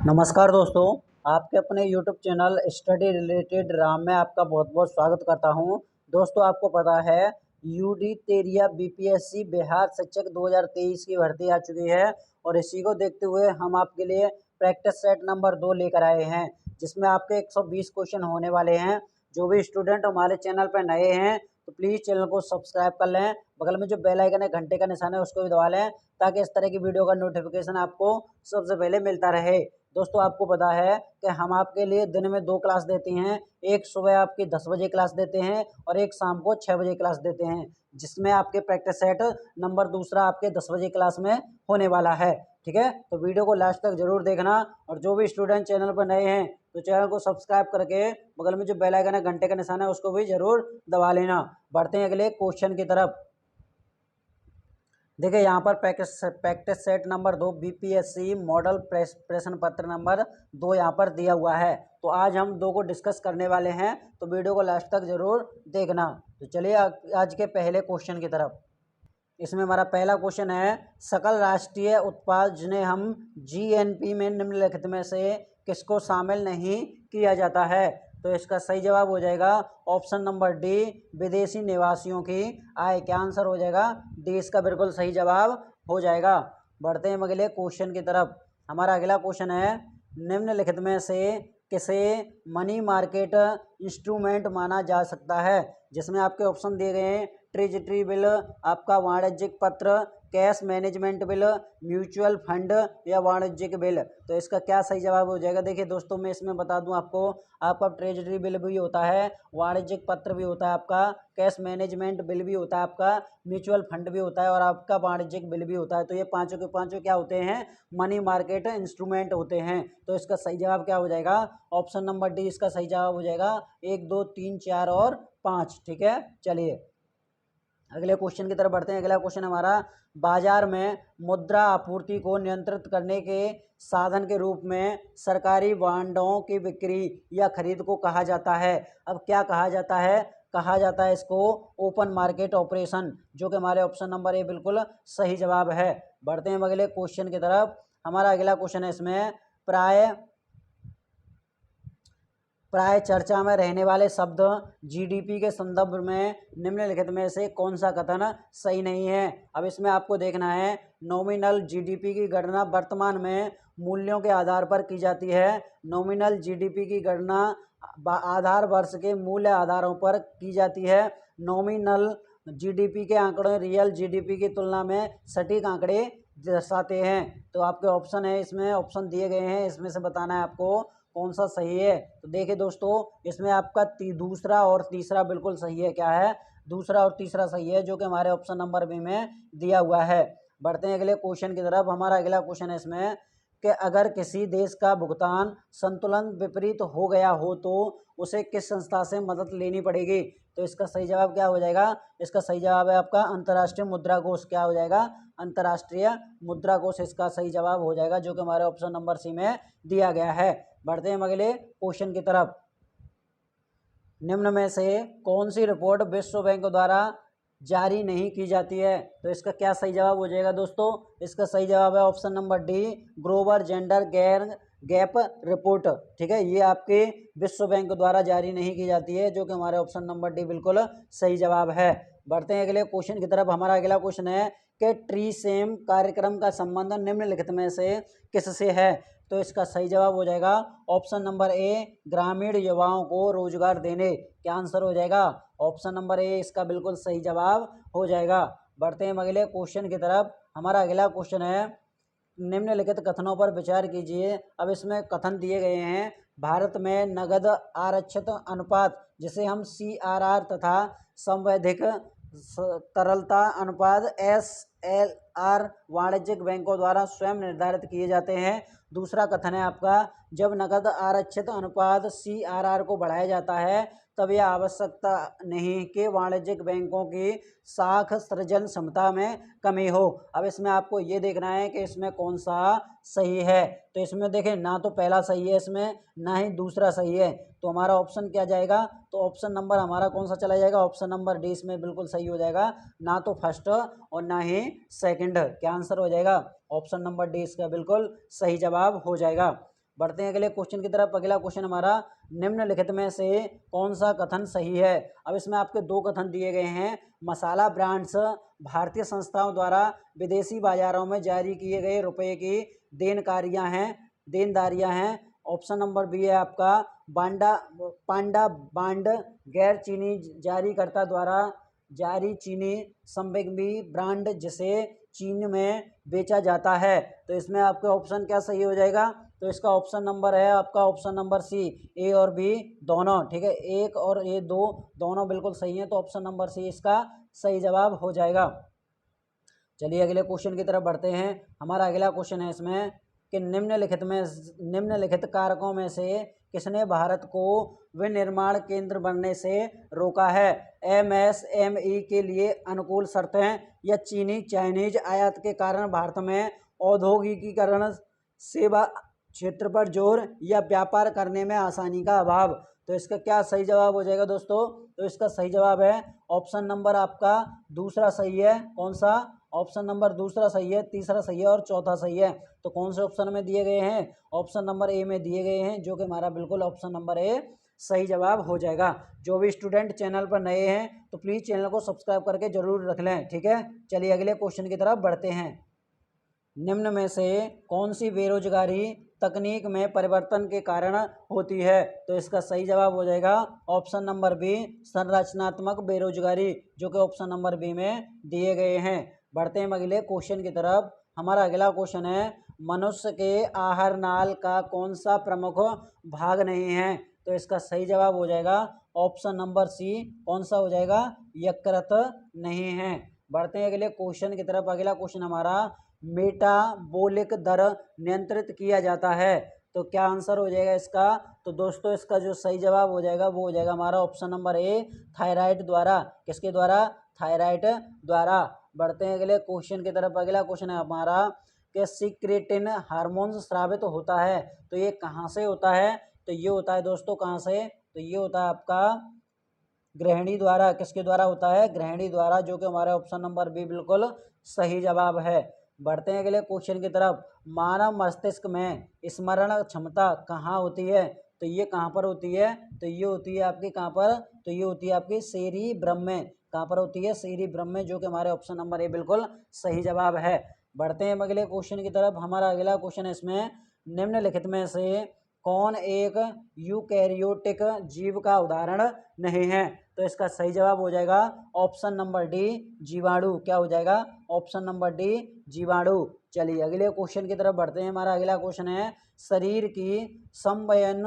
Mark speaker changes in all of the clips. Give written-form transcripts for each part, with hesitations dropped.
Speaker 1: नमस्कार दोस्तों, आपके अपने YouTube channel study related Ram में आपका बहुत बहुत स्वागत करता हूं। दोस्तों, आपको पता है यूडी तेरिया बीपीएससी बिहार शिक्षक 2023 की भर्ती आ चुकी है और इसी को देखते हुए हम आपके लिए प्रैक्टिस सेट नंबर 2 लेकर आए हैं, जिसमें आपके 120 क्वेश्चन होने वाले हैं। जो भी स्टूडेंट हमारे चैनल पर नए हैं तो प्लीज़ चैनल को सब्सक्राइब कर लें। बगल में जो बेल आइकन है, घंटे का निशान है, उसको भी दबा लें ताकि इस तरह की वीडियो का नोटिफिकेशन आपको सबसे पहले मिलता रहे। दोस्तों, आपको पता है कि हम आपके लिए दिन में 2 क्लास देते हैं। एक सुबह आपकी 10 बजे क्लास देते हैं और एक शाम को 6 बजे क्लास देते हैं, जिसमें आपके प्रैक्टिस सेट नंबर दूसरा आपके 10 बजे क्लास में होने वाला है। ठीक है, तो वीडियो को लास्ट तक जरूर देखना और जो भी स्टूडेंट चैनल पर नए हैं तो चैनल को सब्सक्राइब करके बगल में जो बेल आइकन है, घंटे का निशान है, उसको भी जरूर दबा लेना। बढ़ते हैं अगले क्वेश्चन की तरफ। देखिए यहाँ पर practice set number 2 BPSC model प्रश्न पत्र नंबर 2 यहाँ पर दिया हुआ है। तो आज हम 2 को डिस्कस करने वाले हैं, तो वीडियो को लास्ट तक जरूर देखना। तो चलिए आज के पहले क्वेश्चन की तरफ। इसमें हमारा पहला क्वेश्चन है, सकल राष्ट्रीय उत्पाद जिन्हें हम जीएनपी में निम्नलिखित में से किसको शामिल नहीं किया जाता है। तो इसका सही जवाब हो जाएगा ऑप्शन नंबर डी, विदेशी निवासियों की आय। क्या आंसर हो जाएगा? डी इसका बिल्कुल सही जवाब हो जाएगा। बढ़ते हैं अगले क्वेश्चन की तरफ। हमारा अगला क्वेश्चन है, निम्नलिखित में से किसे मनी मार्केट इंस्ट्रूमेंट माना जा सकता है। जिसमें आपके ऑप्शन दिए गए हैं, ट्रेजरी बिल, आपका वाणिज्यिक पत्र, cash management bill, mutual fund या वाणिज्यिक बिल। तो इसका क्या सही जवाब हो जाएगा? देखिए दोस्तों, मैं इसमें बता दूं आपको, आपका ट्रेजरी बिल भी होता है, वाणिज्यिक पत्र भी होता है आपका, कैश मैनेजमेंट बिल भी होता है आपका, म्यूचुअल फंड भी होता है और आपका वाणिज्यिक बिल भी होता है। तो ये पांचों के पांचों क्या होते हैं? मनी मार्केट इंस्ट्रूमेंट होते हैं। तो इसका सही जवाब क्या हो जाएगा? ऑप्शन नंबर डी इसका सही जवाब हो जाएगा। 1, 2, 3, 4 और 5। ठीक है, चलिए अगले क्वेश्चन की तरफ बढ़ते हैं। अगला क्वेश्चन हमारा, बाजार में मुद्रा आपूर्ति को नियंत्रित करने के साधन के रूप में सरकारी बॉन्डों की बिक्री या खरीद को कहा जाता है। अब क्या कहा जाता है? कहा जाता है इसको ओपन मार्केट ऑपरेशन, जो कि हमारे ऑप्शन नंबर ए बिल्कुल सही जवाब है। बढ़ते हैं अगले क्वेश्चन की तरफ। हमारा अगला क्वेश्चन है, इसमें प्राय चर्चा में रहने वाले शब्द जीडीपी के संदर्भ में निम्नलिखित में से कौन सा कथन सही नहीं है। अब इसमें आपको देखना है, नॉमिनल जीडीपी की गणना वर्तमान में मूल्यों के आधार पर की जाती है। नॉमिनल जीडीपी की गणना आधार वर्ष के मूल्य आधारों पर की जाती है। नॉमिनल जीडीपी के आंकड़े रियल जीडीपी की तुलना में सटीक आंकड़े दर्शाते हैं। तो आपके ऑप्शन है, इसमें ऑप्शन दिए गए हैं, इसमें से बताना है आपको कौन सा सही है। तो देखिए दोस्तों, इसमें आपका दूसरा और तीसरा बिल्कुल सही है। क्या है? दूसरा और तीसरा सही है, जो कि हमारे ऑप्शन नंबर बी में दिया हुआ है। बढ़ते हैं अगले क्वेश्चन की तरफ। हमारा अगला क्वेश्चन है इसमें कि अगर किसी देश का भुगतान संतुलन विपरीत हो गया हो तो उसे किस संस्था से मदद लेनी पड़ेगी। तो इसका सही जवाब क्या हो जाएगा? इसका सही जवाब है आपका अंतर्राष्ट्रीय मुद्रा कोष। क्या हो जाएगा? अंतर्राष्ट्रीय मुद्रा कोष इसका सही जवाब हो जाएगा, जो कि हमारे ऑप्शन नंबर सी में दिया गया है। बढ़ते हैं अगले क्वेश्चन की तरफ। निम्न में से कौन सी रिपोर्ट विश्व बैंक द्वारा जारी नहीं की जाती है। तो इसका क्या सही जवाब हो जाएगा दोस्तों? इसका सही जवाब है option number D, global gender gap report. ठीक है, ये आपके विश्व बैंक द्वारा जारी नहीं की जाती है, जो कि हमारे ऑप्शन नंबर डी बिल्कुल सही जवाब है। बढ़ते हैं अगले क्वेश्चन की तरफ। हमारा अगला क्वेश्चन है कि ट्रीसेम कार्यक्रम का संबंध निम्नलिखित में से किससे है। तो इसका सही जवाब हो जाएगा ऑप्शन नंबर ए, ग्रामीण युवाओं को रोजगार देने। क्या आंसर हो जाएगा? ऑप्शन नंबर ए इसका बिल्कुल सही जवाब हो जाएगा। बढ़ते हैं अगले क्वेश्चन की तरफ। हमारा अगला क्वेश्चन है, निम्नलिखित कथनों पर विचार कीजिए। अब इसमें कथन दिए गए हैं, भारत में नगद आरक्षित अनुपात, जिसे हम CRR तथा संवैधिक तरलता अनुपात SLR वाणिज्यिक बैंकों द्वारा स्वयं निर्धारित किए जाते हैं। दूसरा कथन है आपका, जब नगद आरक्षित अनुपात CRR को बढ़ाया जाता है तब यह आवश्यकता नहीं कि वाणिज्यिक बैंकों की साख सृजन क्षमता में कमी हो। अब इसमें आपको ये देखना है कि इसमें कौन सा सही है। तो इसमें देखें, ना तो पहला सही है इसमें, ना ही दूसरा सही है। तो हमारा ऑप्शन क्या जाएगा? तो ऑप्शन नंबर हमारा कौन सा चला जाएगा? ऑप्शन नंबर डी इसमें बिल्कुल सही हो जाएगा, ना तो फर्स्ट और ना ही सेकंड। क्या आंसर हो जाएगा? ऑप्शन नंबर डी इसका बिल्कुल सही जवाब हो जाएगा। बढ़ते हैं अगले क्वेश्चन की तरफ। अगला क्वेश्चन हमारा, निम्नलिखित में से कौन सा कथन सही है। अब इसमें आपके दो कथन दिए गए हैं। मसाला ब्रांड्स भारतीय संस्थाओं द्वारा विदेशी बाजारों में जारी किए गए रुपए की देनदारियां हैं। ऑप्शन नंबर बी है आपका पांडा बांड गैर चीनी जारीकर्ता द्वारा जारी चीनी संवेगी ब्रांड जिसे चीन में बेचा जाता है। तो इसमें आपका ऑप्शन क्या सही हो जाएगा। तो इसका ऑप्शन नंबर है आपका ऑप्शन नंबर सी, ए और बी दोनों, ठीक है, एक और ए दो दोनों बिल्कुल सही है। तो ऑप्शन नंबर सी इसका सही जवाब हो जाएगा। चलिए अगले क्वेश्चन की तरफ बढ़ते हैं। हमारा अगला क्वेश्चन है इसमें कि निम्नलिखित कारकों में से किसने भारत को विनिर्माण केंद्र बनने से रोका है। एमएसएमई के लिए अनुकूल शर्तें या चाइनीज आयात के कारण भारत में औद्योगिकीकरण, सेवा क्षेत्र पर जोर या व्यापार करने में आसानी का अभाव। तो इसका क्या सही जवाब हो जाएगा दोस्तों। तो इसका सही जवाब है ऑप्शन नंबर आपका दूसरा सही है। कौन सा। ऑप्शन नंबर दूसरा सही है, तीसरा सही है और चौथा सही है। तो कौन से ऑप्शन में दिए गए हैं। ऑप्शन नंबर ए में दिए गए हैं, जो कि हमारा बिल्कुल ऑप्शन नंबर ए सही जवाब हो जाएगा। जो भी स्टूडेंट चैनल पर नए हैं तो प्लीज़ चैनल को सब्सक्राइब करके जरूर रख लें, ठीक है। चलिए अगले क्वेश्चन की तरफ बढ़ते हैं। निम्न में से कौन सी बेरोजगारी तकनीक में परिवर्तन के कारण होती है। तो इसका सही जवाब हो जाएगा ऑप्शन नंबर बी, संरचनात्मक बेरोजगारी, जो कि ऑप्शन नंबर बी में दिए गए हैं। बढ़ते हैं अगले क्वेश्चन की तरफ। हमारा अगला क्वेश्चन है, मनुष्य के आहार नाल का कौन सा प्रमुख भाग नहीं है। तो इसका सही जवाब हो जाएगा ऑप्शन नंबर सी, कौन सा हो जाएगा, यकृत नहीं है। बढ़ते हैं अगले क्वेश्चन की तरफ। अगला क्वेश्चन हमारा, मेटाबॉलिक दर नियंत्रित किया जाता है। तो क्या आंसर हो जाएगा इसका। तो दोस्तों इसका जो सही जवाब हो जाएगा वो हो जाएगा हमारा ऑप्शन नंबर ए, थायराइड द्वारा। किसके द्वारा। थायराइड द्वारा। बढ़ते हैं अगले क्वेश्चन की तरफ। अगला क्वेश्चन है हमारा कि सिक्रेटिन हार्मोन स्रावित होता है। तो ये कहाँ से होता है। तो ये होता है दोस्तों कहाँ से। तो ये होता है आपका गृहिणी द्वारा। किसके द्वारा होता है, गृहिणी द्वारा, जो कि हमारा ऑप्शन नंबर बी बिल्कुल सही जवाब है। बढ़ते हैं अगले क्वेश्चन की तरफ। मानव मस्तिष्क में स्मरण क्षमता कहाँ होती है। तो ये कहाँ पर होती है। तो ये होती है आपकी कहाँ पर। तो ये होती है आपकी सेरिब्रम में। कहाँ पर होती है, सेरिब्रम में, जो कि हमारे ऑप्शन नंबर ए बिल्कुल सही जवाब है। बढ़ते हैं अगले क्वेश्चन की तरफ। हमारा अगला क्वेश्चन है इसमें, निम्नलिखित में से कौन एक यूकैरियोटिक जीव का उदाहरण नहीं है। तो इसका सही जवाब हो जाएगा ऑप्शन नंबर डी, जीवाणु। क्या हो जाएगा, ऑप्शन नंबर डी, जीवाणु। चलिए अगले क्वेश्चन की तरफ बढ़ते हैं। हमारा अगला क्वेश्चन है, शरीर की संवहन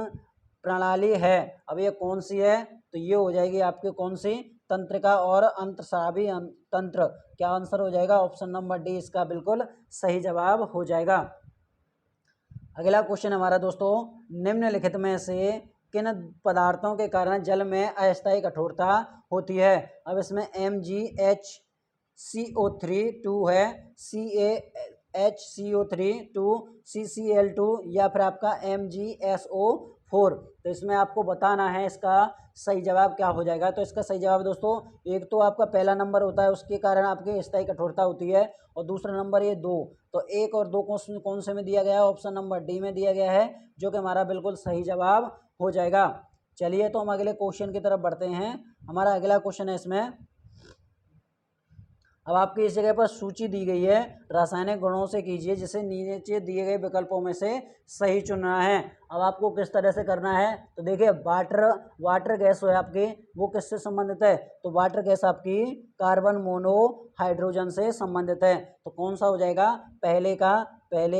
Speaker 1: प्रणाली है, अब ये कौन सी है। तो ये हो जाएगी आपकी कौन सी, तंत्रिका और अंतस्रावी तंत्र। क्या आंसर हो जाएगा, ऑप्शन नंबर डी इसका बिल्कुल सही जवाब हो जाएगा। अगला क्वेश्चन हमारा दोस्तों, निम्नलिखित में से किन पदार्थों के कारण जल में अस्थायी कठोरता होती है। अब इसमें MgHCO3 है, CaHCO3 CCl2 या फिर आपका MgSO4। तो इसमें आपको बताना है इसका सही जवाब क्या हो जाएगा। तो इसका सही जवाब दोस्तों, एक तो आपका पहला नंबर होता है उसके कारण आपकी स्थायी कठोरता होती है, और दूसरा नंबर ये दो। तो एक और दो कौन से में दिया गया है, ऑप्शन नंबर डी में दिया गया है, जो कि हमारा बिल्कुल सही जवाब हो जाएगा। चलिए तो हम अगले क्वेश्चन की तरफ बढ़ते हैं। हमारा अगला क्वेश्चन है इसमें, अब आपकी इस जगह पर सूची दी गई है, रासायनिक गुणों से कीजिए जिसे नीचे दिए गए विकल्पों में से सही चुनना है। अब आपको किस तरह से करना है। तो देखिए वाटर गैस है आपकी, वो किससे संबंधित है। तो वाटर गैस आपकी कार्बन मोनोहाइड्रोजन से संबंधित है। तो कौन सा हो जाएगा, पहले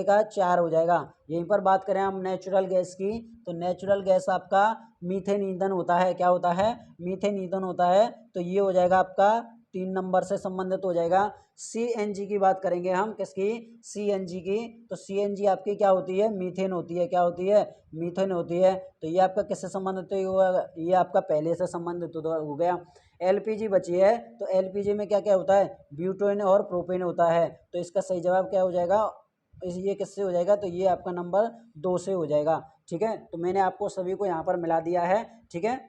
Speaker 1: का 4 हो जाएगा। यहीं पर बात करें हम नेचुरल गैस की, तो नेचुरल गैस आपका मीथेन ईंधन होता है। क्या होता है, मीथेन ईंधन होता है। तो ये हो जाएगा आपका 3 नंबर से संबंधित हो जाएगा। CNG की बात करेंगे हम, किसकी, CNG की। तो CNG आपकी क्या होती है, मीथेन होती है। क्या होती है, मीथेन होती है। तो ये आपका किससे संबंधित हुआ, ये आपका पहले से संबंधित हो गया। LPG बची है, तो LPG में क्या क्या होता है, ब्यूटेन और प्रोपेन होता है। तो इसका सही जवाब क्या हो जाएगा, ये किससे हो जाएगा। तो ये आपका नंबर 2 से हो जाएगा, ठीक है। तो मैंने आपको सभी को यहाँ पर मिला दिया है, ठीक है।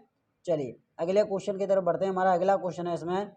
Speaker 1: चलिए अगले क्वेश्चन की तरफ बढ़ते हैं। हमारा अगला क्वेश्चन है इसमें,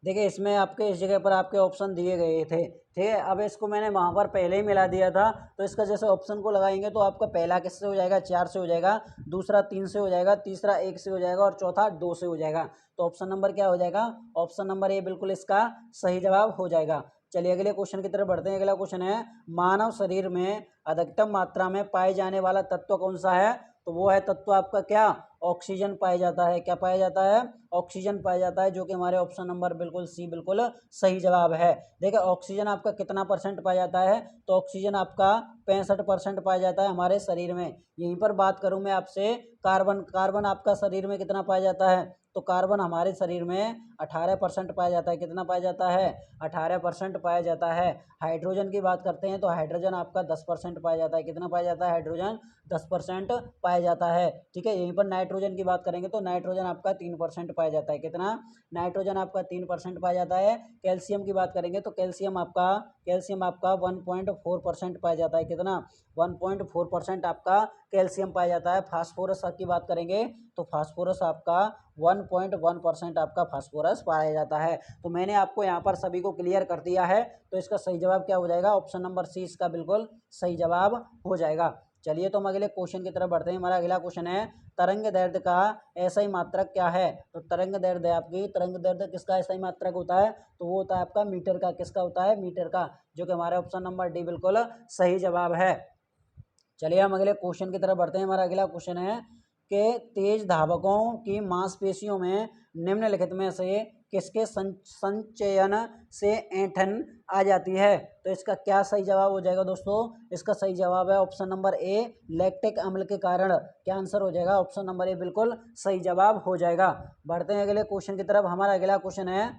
Speaker 1: देखिए इसमें आपके इस जगह पर आपके ऑप्शन दिए गए थे, ठीक है। अब इसको मैंने वहाँ पर पहले ही मिला दिया था, तो इसका जैसे ऑप्शन को लगाएंगे तो आपका पहला किससे हो जाएगा, 4 से हो जाएगा, दूसरा 3 से हो जाएगा, तीसरा 1 से हो जाएगा और चौथा 2 से हो जाएगा। तो ऑप्शन नंबर क्या हो जाएगा, ऑप्शन नंबर ए बिल्कुल इसका सही जवाब हो जाएगा। चलिए अगले क्वेश्चन की तरफ बढ़ते हैं। अगला क्वेश्चन है, मानव शरीर में अधिकतम मात्रा में पाए जाने वाला तत्व कौन सा है, तो वो है तत्व आपका क्या, ऑक्सीजन पाया जाता है। क्या पाया जाता है, ऑक्सीजन पाया जाता है, जो कि हमारे ऑप्शन नंबर बिल्कुल सी बिल्कुल सही जवाब है। देखिए ऑक्सीजन आपका कितना परसेंट पाया जाता है, तो ऑक्सीजन आपका 65% पाया जाता है हमारे शरीर में। यहीं पर बात करूं मैं आपसे, कार्बन कार्बन आपका शरीर में कितना पाया जाता है, तो कार्बन हमारे शरीर में 18% पाया जाता है। कितना पाया जाता है, 18% पाया जाता है। हाइड्रोजन की बात करते हैं तो हाइड्रोजन आपका 10% पाया जाता है। कितना पाया जाता है, हाइड्रोजन 10% पाया जाता है, ठीक है। यहीं पर नाइट्रोजन की बात करेंगे तो नाइट्रोजन आपका 3% पाया जाता है। कितना, नाइट्रोजन आपका 3% पाया जाता है। कैल्शियम की बात करेंगे तो कैल्शियम आपका 1.4% पाया जाता है। कितना, 1.4% आपका कैल्शियम पाया जाता है। फास्फोरस की बात करेंगे तो फास्फोरस आपका 1.1% आपका फास्फोरस पाया जाता है। तो मैंने आपको यहाँ पर सभी को क्लियर कर दिया है, तो इसका सही जवाब क्या हो जाएगा, ऑप्शन नंबर सी इसका बिल्कुल सही जवाब हो जाएगा। चलिए तो हम अगले क्वेश्चन की तरफ बढ़ते हैं। हमारा अगला क्वेश्चन है, तरंग दैर्ध्य का ऐसा ही मात्रक क्या है, तो तरंग दैर्ध्य आपकी, तरंग दैर्ध्य किसका ऐसा ही मात्रक होता है, तो वो होता है आपका मीटर का। किसका होता है, मीटर का, जो कि हमारे ऑप्शन नंबर डी बिल्कुल सही जवाब है। चलिए हम अगले क्वेश्चन की तरफ बढ़ते हैं। हमारा अगला क्वेश्चन है कि तेज धावकों की मांसपेशियों में निम्नलिखित में से किसके संचयन से ऐंठन आ जाती है, तो इसका क्या सही जवाब हो जाएगा दोस्तों, इसका सही जवाब है ऑप्शन नंबर ए, लैक्टिक अम्ल के कारण। क्या आंसर हो जाएगा, ऑप्शन नंबर ए बिल्कुल सही जवाब हो जाएगा। बढ़ते हैं अगले क्वेश्चन की तरफ। हमारा अगला क्वेश्चन है,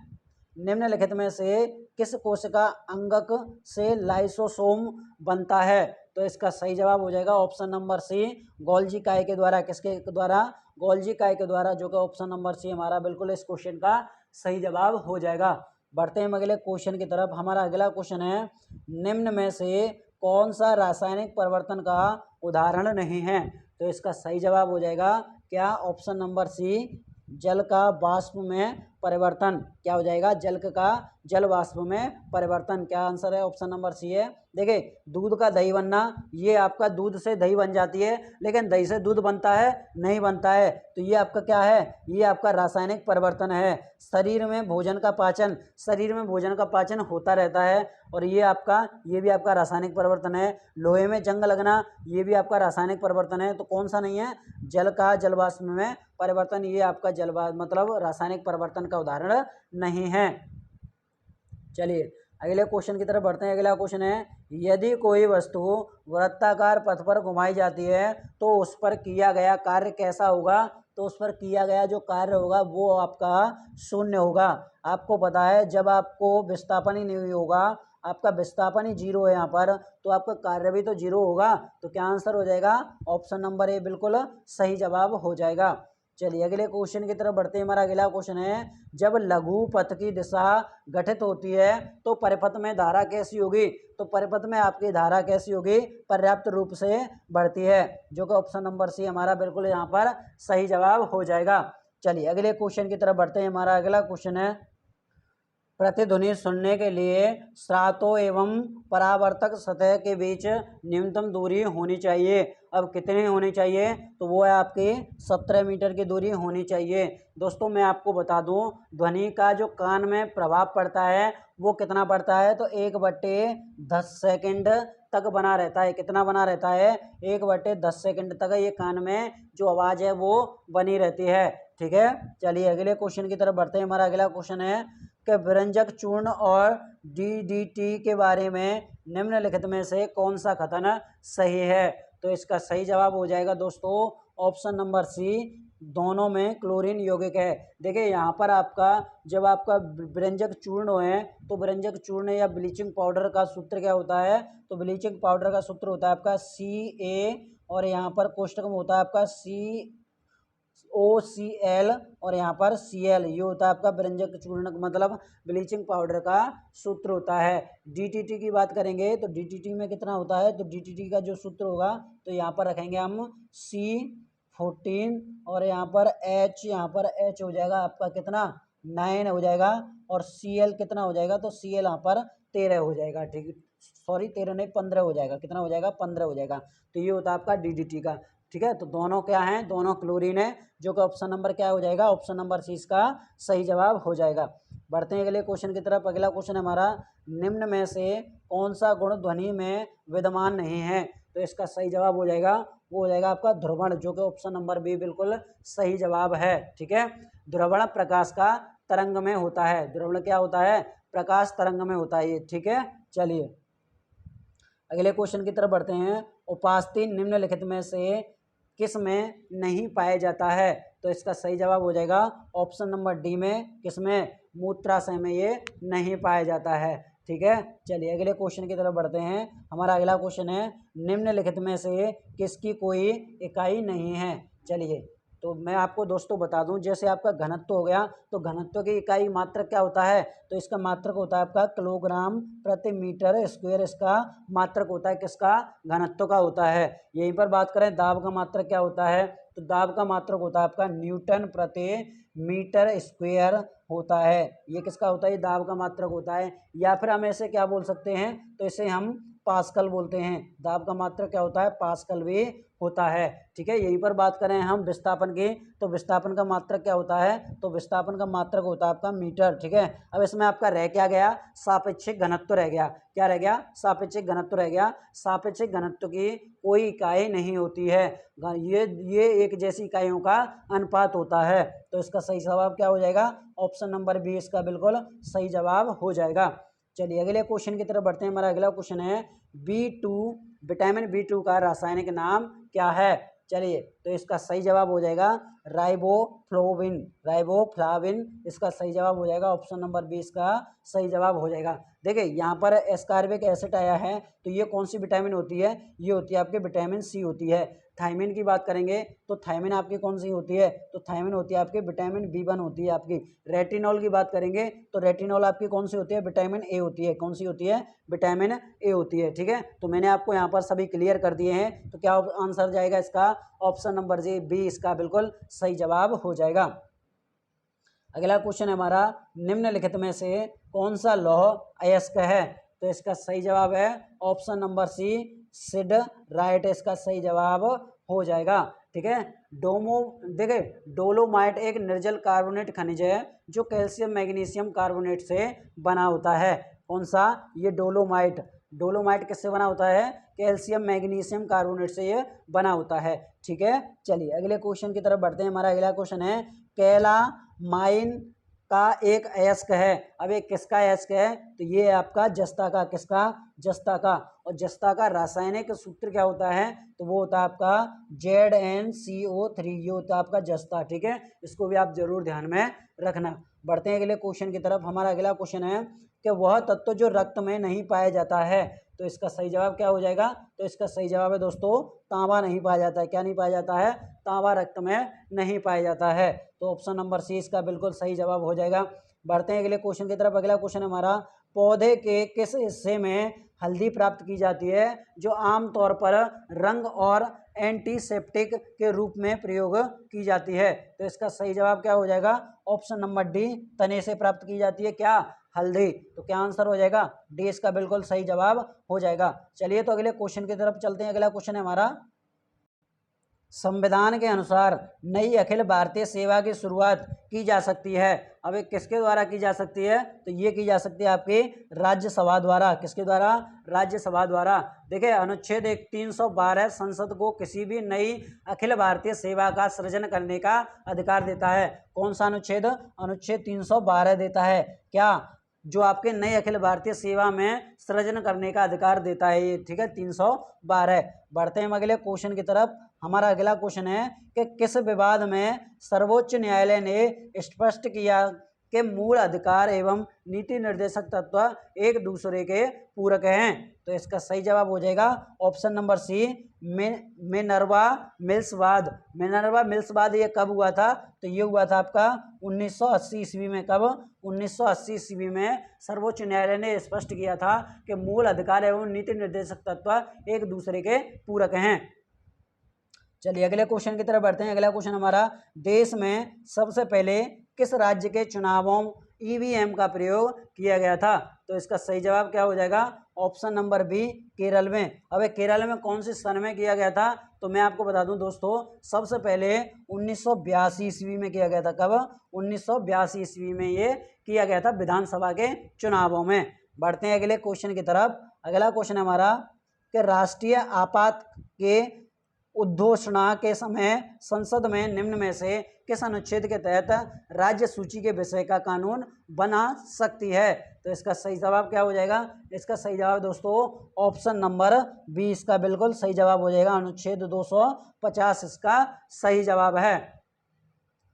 Speaker 1: निम्नलिखित में से किस कोशिका अंगक से लाइसोसोम बनता है, तो इसका सही जवाब हो जाएगा ऑप्शन नंबर सी, गोल्जी काय के द्वारा। किसके द्वारा, गोल्जी काय के द्वारा, जो कि ऑप्शन नंबर सी हमारा बिल्कुल इस क्वेश्चन का सही जवाब हो जाएगा। बढ़ते हैं अगले क्वेश्चन की तरफ। हमारा अगला क्वेश्चन है, निम्न में से कौन सा रासायनिक परिवर्तन का उदाहरण नहीं है, तो इसका सही जवाब हो जाएगा क्या, ऑप्शन नंबर सी, जल का वाष्प में परिवर्तन। क्या हो जाएगा, जल का जल वाष्प में परिवर्तन। क्या आंसर है, ऑप्शन नंबर सी है। देखिए दूध का दही बनना, ये आपका दूध से दही बन जाती है, लेकिन दही से दूध बनता है, नहीं बनता है, तो ये आपका क्या है, ये आपका रासायनिक परिवर्तन है। शरीर में भोजन का पाचन, शरीर में भोजन का पाचन होता रहता है, और ये भी आपका रासायनिक परिवर्तन है। लोहे में जंग लगना, ये भी आपका रासायनिक परिवर्तन है। तो कौन सा नहीं है, जल का जल वाष्प में परिवर्तन, ये आपका मतलब रासायनिक परिवर्तन का उदाहरण नहीं है। चलिए अगले क्वेश्चन की तरफ बढ़ते हैं। अगला क्वेश्चन है, यदि कोई वस्तु वृत्ताकार पथ पर घुमाई जाती है तो उस पर किया गया कार्य कैसा होगा, तो उस पर किया गया जो कार्य होगा वो आपका शून्य होगा। आपको पता है जब आपको विस्थापन ही नहीं होगा, आपका विस्थापन ही जीरो है यहाँ पर, तो आपका कार्य भी तो जीरो होगा। तो क्या आंसर हो जाएगा, ऑप्शन नंबर ए बिल्कुल सही जवाब हो जाएगा। चलिए अगले क्वेश्चन की तरफ बढ़ते हैं। हमारा अगला क्वेश्चन है, जब लघु पथ की दिशा गठित होती है तो परिपथ में धारा कैसी होगी, तो परिपथ में आपकी धारा कैसी होगी, पर्याप्त रूप से बढ़ती है, जो कि ऑप्शन नंबर सी हमारा बिल्कुल यहाँ पर सही जवाब हो जाएगा। चलिए अगले क्वेश्चन की तरफ बढ़ते हैं। हमारा अगला क्वेश्चन है, प्रतिध्वनि सुनने के लिए स्रातो एवं परावर्तक सतह के बीच न्यूनतम दूरी होनी चाहिए। अब कितनी होनी चाहिए, तो वो है आपकी 17 मीटर की दूरी होनी चाहिए। दोस्तों मैं आपको बता दूं, ध्वनि का जो कान में प्रभाव पड़ता है वो कितना पड़ता है, तो 1/10 सेकंड तक बना रहता है। कितना बना रहता है, 1/10 सेकंड तक ये कान में जो आवाज़ है वो बनी रहती है, ठीक है। चलिए अगले क्वेश्चन की तरफ बढ़ते हैं। हमारा अगला क्वेश्चन है कि व्यंजक चूर्ण और डीडीटी के बारे में निम्नलिखित में से कौन सा कथन सही है, तो इसका सही जवाब हो जाएगा दोस्तों ऑप्शन नंबर सी, दोनों में क्लोरीन यौगिक है। देखिए यहाँ पर आपका जब आपका व्यंजक चूर्ण है तो व्यंजक चूर्ण या ब्लीचिंग पाउडर का सूत्र क्या होता है, तो ब्लीचिंग पाउडर का सूत्र होता है आपका CA, और यहाँ पर कोष्टक में होता है आपका COCl, और यहाँ पर Cl, ये होता है आपका व्यंजक चूर्ण मतलब ब्लीचिंग पाउडर का सूत्र होता है। DDT की बात करेंगे तो DDT में कितना होता है, तो DDT का जो सूत्र होगा तो यहाँ पर रखेंगे हम C14, और यहाँ पर H हो जाएगा आपका कितना, 9 हो जाएगा, और Cl कितना हो जाएगा, तो Cl यहाँ पर 13 हो जाएगा, ठीक, सॉरी 13 नहीं 15 हो जाएगा, कितना हो जाएगा, 15 हो जाएगा। तो ये होता है आपका DDT का, ठीक है। तो दोनों क्या हैं, दोनों क्लोरीन है, जो कि ऑप्शन नंबर क्या हो जाएगा, ऑप्शन नंबर सी इसका सही जवाब हो जाएगा। बढ़ते हैं अगले क्वेश्चन की तरफ। अगला क्वेश्चन हमारा, निम्न में से कौन सा गुण ध्वनि में विद्यमान नहीं है, तो इसका सही जवाब हो जाएगा, वो हो जाएगा आपका ध्रुवण, जो कि ऑप्शन नंबर बी बिल्कुल सही जवाब है, ठीक है। ध्रुवण प्रकाश का तरंग में होता है, ध्रुवण क्या होता है, प्रकाश तरंग में होता है ये, ठीक है। चलिए अगले क्वेश्चन की तरफ बढ़ते हैं। उपास्थि निम्नलिखित में से किस में नहीं पाया जाता है, तो इसका सही जवाब हो जाएगा ऑप्शन नंबर डी में, किसमें, मूत्राशय में ये नहीं पाया जाता है, ठीक है। चलिए अगले क्वेश्चन की तरफ बढ़ते हैं। हमारा अगला क्वेश्चन है, निम्नलिखित में से किसकी कोई इकाई नहीं है। चलिए तो मैं आपको दोस्तों बता दूं, जैसे आपका घनत्व हो गया, तो घनत्व की इकाई मात्रक क्या होता है, तो इसका मात्रक होता है आपका किलोग्राम प्रति मीटर स्क्वायर, इसका मात्रक होता है, किसका, घनत्व का होता है। यहीं पर बात करें दाब का मात्रक क्या होता है, तो दाब का मात्रक होता है आपका न्यूटन प्रति मीटर स्क्वायर होता है। ये किसका होता है, ये दाब का मात्रक होता है, या फिर हम ऐसे क्या बोल सकते हैं, तो इसे हम पास्कल बोलते हैं। दाब का मात्रक क्या होता है, पास्कल भी होता है, ठीक है। यहीं पर बात करें हम विस्थापन की, तो विस्थापन का मात्रक क्या होता है, तो विस्थापन का मात्रक होता है आपका मीटर, ठीक है। अब इसमें आपका रह क्या गया, सापेक्षिक घनत्व रह गया, क्या रह गया, सापेक्षिक घनत्व रह गया। सापेक्षिक घनत्व की कोई इकाई नहीं होती है, ये एक जैसी इकाइयों का अनुपात होता है। तो इसका सही जवाब क्या हो जाएगा, ऑप्शन नंबर बी इसका बिल्कुल सही जवाब हो जाएगा। चलिए अगले क्वेश्चन की तरफ बढ़ते हैं। हमारा अगला क्वेश्चन है, B2 विटामिन B2 का रासायनिक नाम क्या है। चलिए तो इसका सही जवाब हो जाएगा राइबोफ्लाविन, राइबोफ्लाविन इसका सही जवाब हो जाएगा, ऑप्शन नंबर बी इसका सही जवाब हो जाएगा। देखिए यहाँ पर एस्कॉर्बिक एसिड आया है, तो ये कौन सी विटामिन होती है, ये होती है आपकी विटामिन सी होती है। थायमिन की बात करेंगे तो थायमिन आपकी कौन सी होती है, तो थायमिन होती है आपकी विटामिन B1 होती है आपकी। रेटिनॉल की बात करेंगे तो रेटिनॉल आपकी कौन सी होती है, विटामिन ए होती है, कौन सी होती है, विटामिन ए होती है, ठीक है। तो मैंने आपको यहाँ पर सभी क्लियर कर दिए हैं, तो क्या आंसर जाएगा इसका, ऑप्शन नंबर जी बी इसका बिल्कुल सही जवाब हो जाएगा। अगला क्वेश्चन है हमारा, निम्नलिखित में से कौन सा लौह अयस्क है, तो इसका सही जवाब है ऑप्शन नंबर सी सिड राइट, इसका सही जवाब हो जाएगा, ठीक है। देखिए डोलोमाइट एक निर्जल कार्बोनेट खनिज है, जो कैल्शियम मैग्नीशियम कार्बोनेट से बना होता है। कौन सा, ये डोलोमाइट, डोलोमाइट किससे बना होता है, कैल्शियम मैग्नीशियम कार्बोनेट से ये बना होता है, ठीक है। चलिए अगले क्वेश्चन की तरफ बढ़ते हैं। हमारा अगला क्वेश्चन है, कैलामाइन का एक अयस्क है। अब ये किसका अयस्क है, तो ये है आपका जस्ता का, किसका, जस्ता का। और जस्ता का रासायनिक सूत्र क्या होता है, तो वो होता है आपका ZnCO3, ये होता है आपका जस्ता, ठीक है। इसको भी आप जरूर ध्यान में रखना। बढ़ते हैं अगले क्वेश्चन की तरफ। हमारा अगला क्वेश्चन है कि वह तत्व जो रक्त में नहीं पाया जाता है, तो इसका सही जवाब क्या हो जाएगा, तो इसका सही जवाब है दोस्तों तांबा नहीं पाया जाता है। क्या नहीं पाया जाता है, तांबा रक्त में नहीं पाया जाता है, तो ऑप्शन नंबर सी इसका बिल्कुल सही जवाब हो जाएगा। बढ़ते हैं अगले क्वेश्चन की तरफ। अगला क्वेश्चन हमारा, पौधे के किस हिस्से में हल्दी प्राप्त की जाती है, जो आमतौर पर रंग और एंटीसेप्टिक के रूप में प्रयोग की जाती है, तो इसका सही जवाब क्या हो जाएगा, ऑप्शन नंबर डी तने से प्राप्त की जाती है, क्या, हल्दी। तो क्या आंसर हो जाएगा, डी इसका बिल्कुल सही जवाब हो जाएगा। चलिए तो अगले क्वेश्चन की तरफ चलते हैं। अगला क्वेश्चन है हमारा, संविधान के अनुसार नई अखिल भारतीय सेवा की शुरुआत की जा सकती है। अब ये किसके द्वारा की जा सकती है, तो ये की जा सकती है आपकी राज्यसभा द्वारा, किसके द्वारा, राज्यसभा द्वारा। देखिए अनुच्छेद 312 संसद को किसी भी नई अखिल भारतीय सेवा का सृजन करने का अधिकार देता है। कौन सा अनुच्छेद, अनुच्छेद 312 देता है, क्या, जो आपके नए अखिल भारतीय सेवा में सृजन करने का अधिकार देता है ये, ठीक है, 312। बढ़ते हैं हम अगले क्वेश्चन की तरफ। हमारा अगला क्वेश्चन है कि किस विवाद में सर्वोच्च न्यायालय ने स्पष्ट किया कि मूल अधिकार एवं नीति निर्देशक तत्व एक दूसरे के पूरक हैं, तो इसका सही जवाब हो जाएगा option number C Minerva Mills वाद। मिनर्वा मिल्स वाद ये कब हुआ था, तो ये हुआ था आपका 1980 ईस्वी में। कब, 1980 ईस्वी में सर्वोच्च न्यायालय ने स्पष्ट किया था कि मूल अधिकार एवं नीति निर्देशक तत्व एक दूसरे के पूरक हैं। चलिए अगले क्वेश्चन की तरफ बढ़ते हैं। अगला क्वेश्चन हमारा, देश में सबसे पहले किस राज्य के चुनावों ईवीएम का प्रयोग किया गया था? तो इसका सही जवाब क्या हो जाएगा? ऑप्शन नंबर बी, केरल में। अब केरल में कौन से सन में किया गया था? तो मैं आपको बता दूं दोस्तों, सबसे पहले 1982 ईस्वी में किया गया था। कब? 1982 ईस्वी में ये किया गया था विधानसभा के चुनावों में। बढ़ते हैं अगले क्वेश्चन की तरफ। अगला क्वेश्चन है हमारा कि राष्ट्रीय आपात के उद्घोषणा के समय संसद में निम्न में से किस अनुच्छेद के तहत राज्य सूची के विषय का कानून बना सकती है? तो इसका सही जवाब क्या हो जाएगा? इसका सही जवाब दोस्तों ऑप्शन नंबर बी, इसका बिल्कुल सही जवाब हो जाएगा। अनुच्छेद 250 इसका सही जवाब है।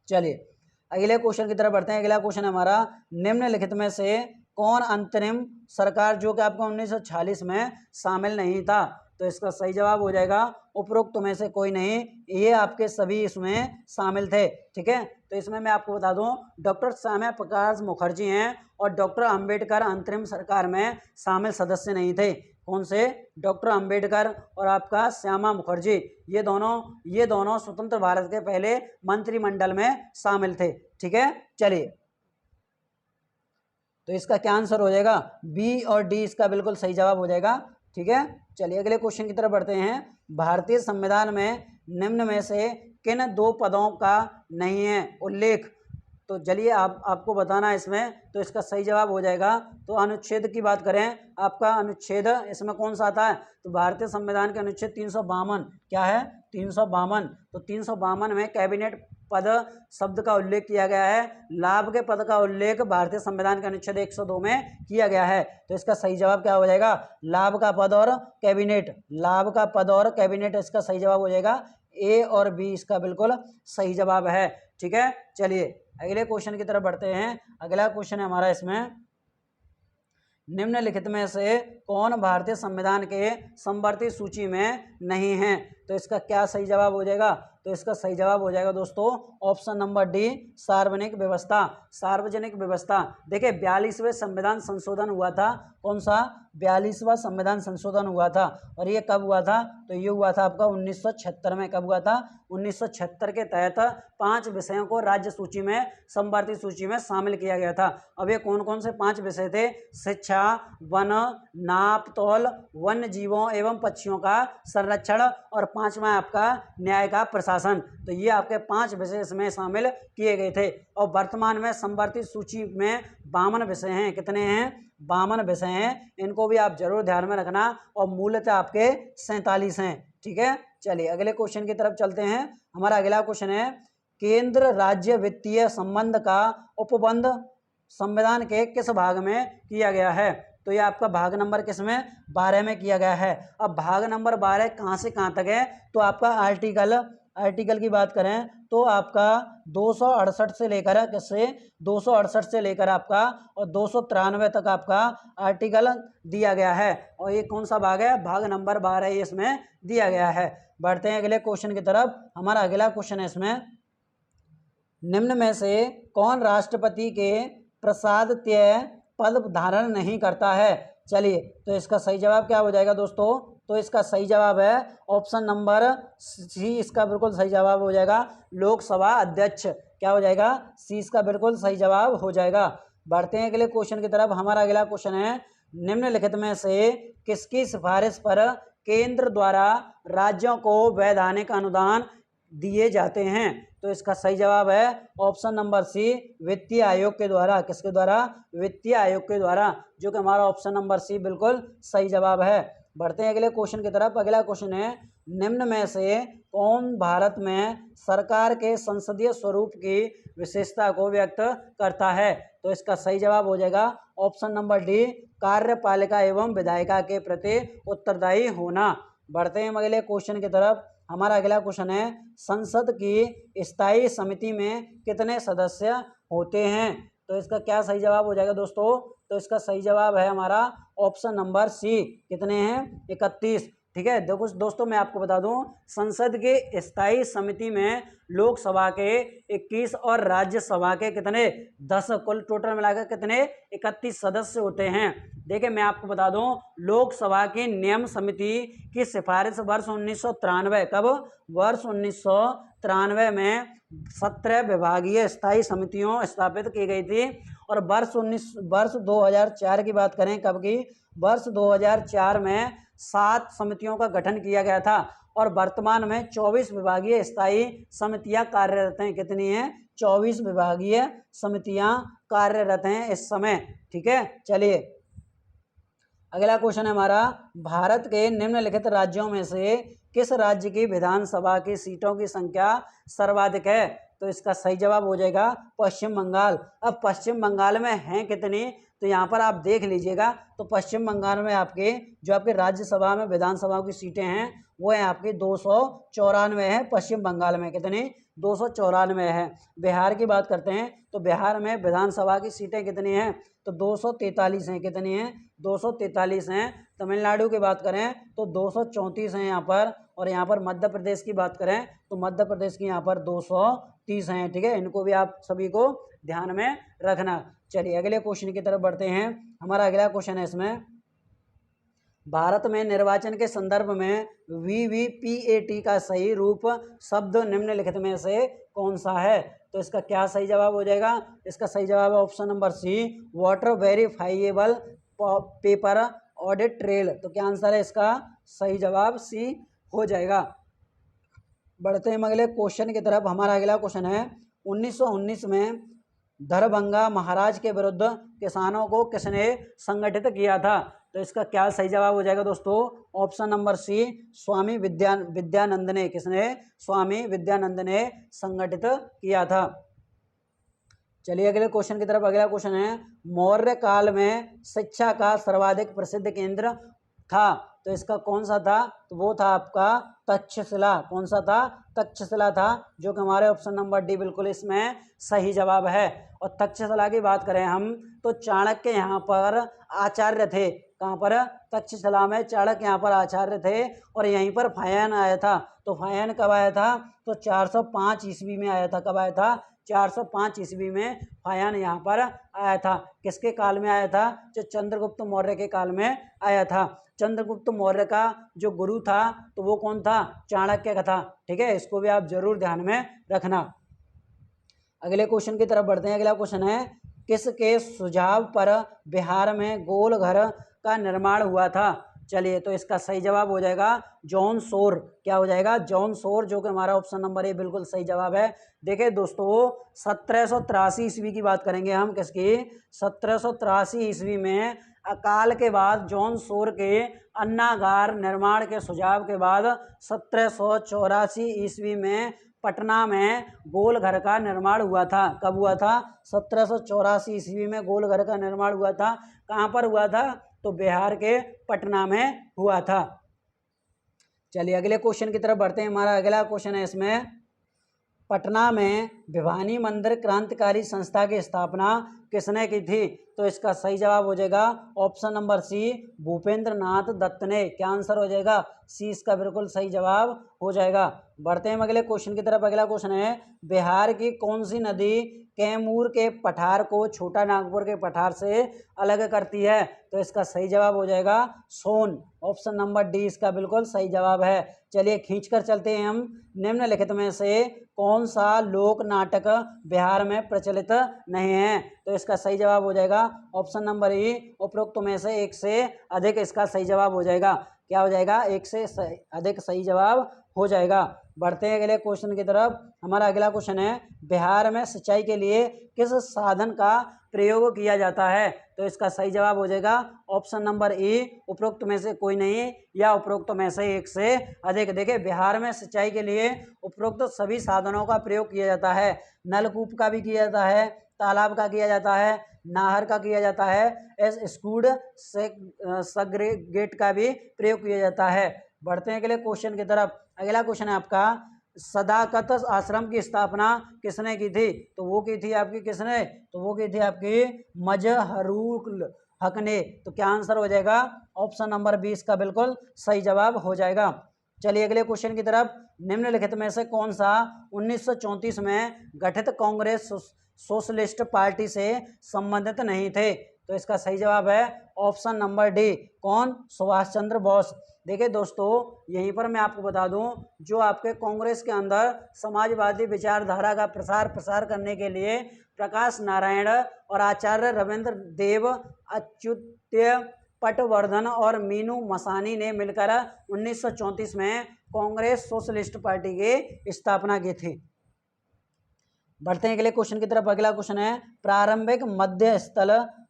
Speaker 1: चलिए अगले क्वेश्चन की तरफ बढ़ते हैं। अगला क्वेश्चन हमारा, निम्नलिखित में से कौन अंतरिम सरकार जो कि आपका 1946 में शामिल नहीं था? तो इसका सही जवाब हो जाएगा उपरोक्त में से कोई नहीं, ये आपके सभी इसमें शामिल थे। ठीक है, तो इसमें मैं आपको बता दूं, डॉक्टर श्यामा प्रसाद मुखर्जी हैं और डॉक्टर अंबेडकर अंतरिम सरकार में शामिल सदस्य नहीं थे। कौन से? डॉक्टर अंबेडकर और आपका श्यामा मुखर्जी, ये दोनों स्वतंत्र भारत के पहले मंत्रिमंडल में शामिल थे। ठीक है, चलिए तो इसका क्या आंसर हो जाएगा? बी और डी इसका बिल्कुल सही जवाब हो जाएगा। ठीक है, चलिए अगले क्वेश्चन की तरफ बढ़ते हैं। भारतीय संविधान में निम्न में से किन दो पदों का नहीं है उल्लेख? तो चलिए आपको बताना है इसमें। तो इसका सही जवाब हो जाएगा, तो अनुच्छेद की बात करें, आपका अनुच्छेद इसमें कौन सा आता है? तो भारतीय संविधान के अनुच्छेद 352। क्या है? 352। तो 352 में कैबिनेट पद शब्द का उल्लेख किया गया है। लाभ के पद का उल्लेख भारतीय संविधान के अनुच्छेद 102 में किया गया है। तो इसका सही जवाब क्या हो जाएगा? लाभ का पद और कैबिनेट। लाभ का पद और कैबिनेट इसका सही जवाब हो जाएगा। ए और बी इसका बिल्कुल सही जवाब है। ठीक है, चलिए अगले क्वेश्चन की तरफ बढ़ते हैं। अगला क्वेश्चन है हमारा इसमें, निम्नलिखित में से कौन भारतीय संविधान के समवर्ती सूची में नहीं है? तो इसका क्या सही जवाब हो जाएगा? तो इसका सही जवाब हो जाएगा दोस्तों ऑप्शन नंबर डी, सार्वजनिक व्यवस्था। सार्वजनिक व्यवस्था, देखिए 42वें संविधान संशोधन हुआ था। कौन सा? 42वां संविधान संशोधन हुआ था। और ये कब हुआ था? तो ये हुआ था आपका 1976 में। कब हुआ था? 1976 के तहत 5 विषयों को राज्य सूची में, समवर्ती सूची में शामिल किया गया था। अब ये कौन कौन से 5 विषय थे? शिक्षा, वन, नाप तौल, वन्य जीवों एवं पक्षियों का संरक्षण और 5वां आपका न्याय का प्रशासन। तो ये आपके 5 विषय इसमें शामिल किए गए थे। और वर्तमान में समवर्ती सूची में 52 विषय हैं। कितने हैं? 52 विषय हैं। इनको भी आप जरूर ध्यान में रखना। और मूलतः आपके 47 हैं। ठीक है, चलिए अगले क्वेश्चन की तरफ चलते हैं। हमारा अगला क्वेश्चन है, केंद्र राज्य वित्तीय संबंध का उपबंध संविधान के किस भाग में किया गया है? तो ये आपका भाग नंबर किस में? 12 में किया गया है। अब भाग नंबर 12 कहाँ से कहाँ तक है? तो आपका आर्टिकल की बात करें तो आपका 268 से लेकर किससे? 268 से लेकर आपका और 293 तक आपका आर्टिकल दिया गया है। और ये कौन सा भाग है? भाग नंबर 12 ये इसमें दिया गया है। बढ़ते हैं अगले क्वेश्चन की तरफ। हमारा अगला क्वेश्चन है इसमें, निम्न में से कौन राष्ट्रपति के प्रसादत्य पद धारण नहीं करता है? चलिए तो इसका सही जवाब क्या हो जाएगा दोस्तों? तो इसका सही जवाब है ऑप्शन नंबर सी, इसका बिल्कुल सही जवाब हो जाएगा लोकसभा अध्यक्ष। क्या हो जाएगा? सी इसका बिल्कुल सही जवाब हो जाएगा। बढ़ते हैं अगले क्वेश्चन की तरफ। हमारा अगला क्वेश्चन है, निम्नलिखित में से किसकी सिफारिश पर केंद्र द्वारा राज्यों को वैधानिक अनुदान दिए जाते हैं? तो इसका सही जवाब है ऑप्शन नंबर सी, वित्तीय आयोग के द्वारा। किसके द्वारा? वित्तीय आयोग के द्वारा, जो कि हमारा ऑप्शन नंबर सी बिल्कुल सही जवाब है। बढ़ते हैं अगले क्वेश्चन की तरफ। अगला क्वेश्चन है, निम्न में से कौन भारत में सरकार के संसदीय स्वरूप की विशेषता को व्यक्त करता है? तो इसका सही जवाब हो जाएगा ऑप्शन नंबर डी, कार्यपालिका एवं विधायिका के प्रति उत्तरदायी होना। बढ़ते हैं अगले क्वेश्चन की तरफ। हमारा अगला क्वेश्चन है, संसद की स्थायी समिति में कितने सदस्य होते हैं? तो इसका क्या सही जवाब हो जाएगा दोस्तों? तो इसका सही जवाब है हमारा ऑप्शन नंबर सी, कितने हैं? 31। ठीक है। देखो दोस्तों, मैं आपको बता दूं, संसद के स्थायी समिति में लोकसभा के 21 और राज्यसभा के कितने 10, कुल टोटल मिलाकर कितने 31 सदस्य होते हैं। देखिए मैं आपको बता दूं, लोकसभा की नियम समिति की सिफारिश वर्ष 1993, कब, वर्ष 1993 में 17 विभागीय स्थायी समितियों स्थापित की गई थी। और वर्ष 2004 की बात करें, कब की, वर्ष 2004 में 7 समितियों का गठन किया गया था। और वर्तमान में 24 विभागीय स्थायी समितियां कार्यरत हैं। कितनी हैं? 24 विभागीय समितियां कार्यरत हैं इस समय। ठीक है, चलिए अगला क्वेश्चन है हमारा, भारत के निम्नलिखित राज्यों में से किस राज्य की विधानसभा की सीटों की संख्या सर्वाधिक है? तो इसका सही जवाब हो जाएगा पश्चिम बंगाल। अब पश्चिम बंगाल में हैं कितनी, तो यहाँ पर आप देख लीजिएगा, तो पश्चिम बंगाल में आपके जो आपके राज्यसभा में विधानसभा की सीटें हैं वो है आपकी 294 है। पश्चिम बंगाल में कितनी, 294 है। बिहार की बात करते हैं तो बिहार में विधानसभा की सीटें कितनी हैं, तो 243 हैं। कितनी हैं? 243 हैं। तमिलनाडु की बात करें तो 234 हैं यहाँ पर। और यहाँ पर मध्य प्रदेश की बात करें तो मध्य प्रदेश की यहाँ पर 230 हैं। ठीक है, इनको भी आप सभी को ध्यान में रखना। चलिए अगले क्वेश्चन की तरफ बढ़ते हैं। हमारा अगला क्वेश्चन है इसमें, भारत में निर्वाचन के संदर्भ में वीवीपीएटी का सही रूप शब्द निम्नलिखित में से कौन सा है? तो इसका क्या सही जवाब हो जाएगा? इसका सही जवाब है option number C, voter verifiable paper audit trail. तो क्या आंसर है इसका? सही जवाब सी हो जाएगा। बढ़ते हैं अगले क्वेश्चन की तरफ। हमारा अगला क्वेश्चन है, 1919 में दरभंगा महाराज के विरुद्ध किसानों को किसने संगठित किया था? तो इसका क्या सही जवाब हो जाएगा दोस्तों? ऑप्शन नंबर सी, स्वामी विद्यानंद ने। किसने? स्वामी विद्यानंद ने संगठित किया था। चलिए अगले क्वेश्चन की तरफ। अगला क्वेश्चन है, मौर्य काल में शिक्षा का सर्वाधिक प्रसिद्ध केंद्र था, तो इसका कौन सा था? तो वो था आपका तक्षशिला। कौन सा था? तक्षशिला था, जो कि हमारे ऑप्शन नंबर डी बिल्कुल इसमें सही जवाब है। और तक्षशिला की बात करें हम तो चाणक्य यहाँ पर आचार्य थे। कहाँ पर? तक्षशिला में चाणक्य यहाँ पर आचार्य थे। और यहीं पर फायन आया था। तो फायन कब आया था? तो 405 ईस्वी में आया था। कब आया था? 405 ईस्वी में फायन यहाँ पर आया था। किसके काल में आया था? जो चंद्रगुप्त मौर्य के काल में आया था। चंद्रगुप्त मौर्य का जो गुरु था तो वो कौन था? चाणक्य का था। ठीक है, इसको भी आप जरूर ध्यान में रखना। अगले क्वेश्चन की तरफ बढ़ते हैं। अगला क्वेश्चन है, किसके सुझाव पर बिहार में गोल घर का निर्माण हुआ था? चलिए, तो इसका सही जवाब हो जाएगा जॉन सोर। क्या हो जाएगा? जॉन सोर, जो कि हमारा ऑप्शन नंबर ए बिल्कुल सही जवाब है। देखिए दोस्तों, 1783 ईस्वी की बात करेंगे हम। किसकी? 1783 ईस्वी में अकाल के बाद जॉन सोर के अन्नागार निर्माण के सुझाव के बाद 1784 ईस्वी में पटना में गोल घर का निर्माण हुआ था। कब हुआ था? 1784 ईस्वी में गोल घर का निर्माण हुआ था। कहाँ पर हुआ था? तो बिहार के पटना में हुआ था। चलिए अगले क्वेश्चन की तरफ बढ़ते हैं। हमारा अगला क्वेश्चन है इसमें, पटना में भिवानी मंदिर क्रांतिकारी संस्था की स्थापना किसने की थी? तो इसका सही जवाब हो जाएगा ऑप्शन नंबर सी, भूपेंद्र नाथ दत्त ने। क्या आंसर हो जाएगा? सी इसका बिल्कुल सही जवाब हो जाएगा। बढ़ते हैं अगले क्वेश्चन की तरफ। अगला क्वेश्चन है, बिहार की कौन सी नदी कैमूर के पठार को छोटा नागपुर के पठार से अलग करती है? तो इसका सही जवाब हो जाएगा सोन। ऑप्शन नंबर डी इसका बिल्कुल सही जवाब है। चलिए खींचकर चलते हैं हम। निम्नलिखित में से कौन सा लोक नाटक बिहार में प्रचलित नहीं है? तो इसका सही जवाब हो जाएगा ऑप्शन नंबर ई, उपरोक्त में से एक से अधिक इसका सही जवाब हो जाएगा। क्या हो जाएगा? एक से अधिक सही जवाब हो जाएगा। बढ़ते हैं अगले क्वेश्चन की तरफ। हमारा अगला क्वेश्चन है, बिहार में सिंचाई के लिए किस साधन का प्रयोग किया जाता है? तो इसका सही जवाब हो जाएगा ऑप्शन नंबर ई, उपरोक्त में से कोई नहीं या उपरोक्त में से एक से अधिक। देखिए बिहार में सिंचाई के लिए उपरोक्त सभी साधनों का प्रयोग किया जाता है। नलकूप का भी किया जाता है, तालाब का किया जाता है, नाहर का किया जाता है, स्कूड सेग्रेगेट का भी प्रयोग किया जाता है। बढ़ते हैं अगले क्वेश्चन की तरफ। अगला क्वेश्चन है आपका, सदाकत आश्रम की स्थापना किसने की थी? तो वो की थी आपकी किसने? तो वो की थी आपकी मजहरूल हक ने। तो क्या आंसर हो जाएगा? ऑप्शन नंबर 20 का बिल्कुल सही जवाब हो जाएगा। चलिए अगले क्वेश्चन की तरफ। निम्नलिखित में से कौन सा 1934 में गठित कांग्रेस सोशलिस्ट पार्टी से संबंधित नहीं थे? तो इसका सही जवाब है ऑप्शन नंबर डी। कौन? सुभाष चंद्र बोस। देखिए दोस्तों, यहीं पर मैं आपको बता दूं, जो आपके कांग्रेस के अंदर समाजवादी विचारधारा का प्रसार करने के लिए प्रकाश नारायण और आचार्य रविंद्र देव, अच्युत्य पटवर्धन और मीनू मसानी ने मिलकर 1934 में कांग्रेस सोशलिस्ट पार्टी की स्थापना की थी। बढ़ते हैं अगले क्वेश्चन की तरफ। अगला क्वेश्चन है, प्रारंभिक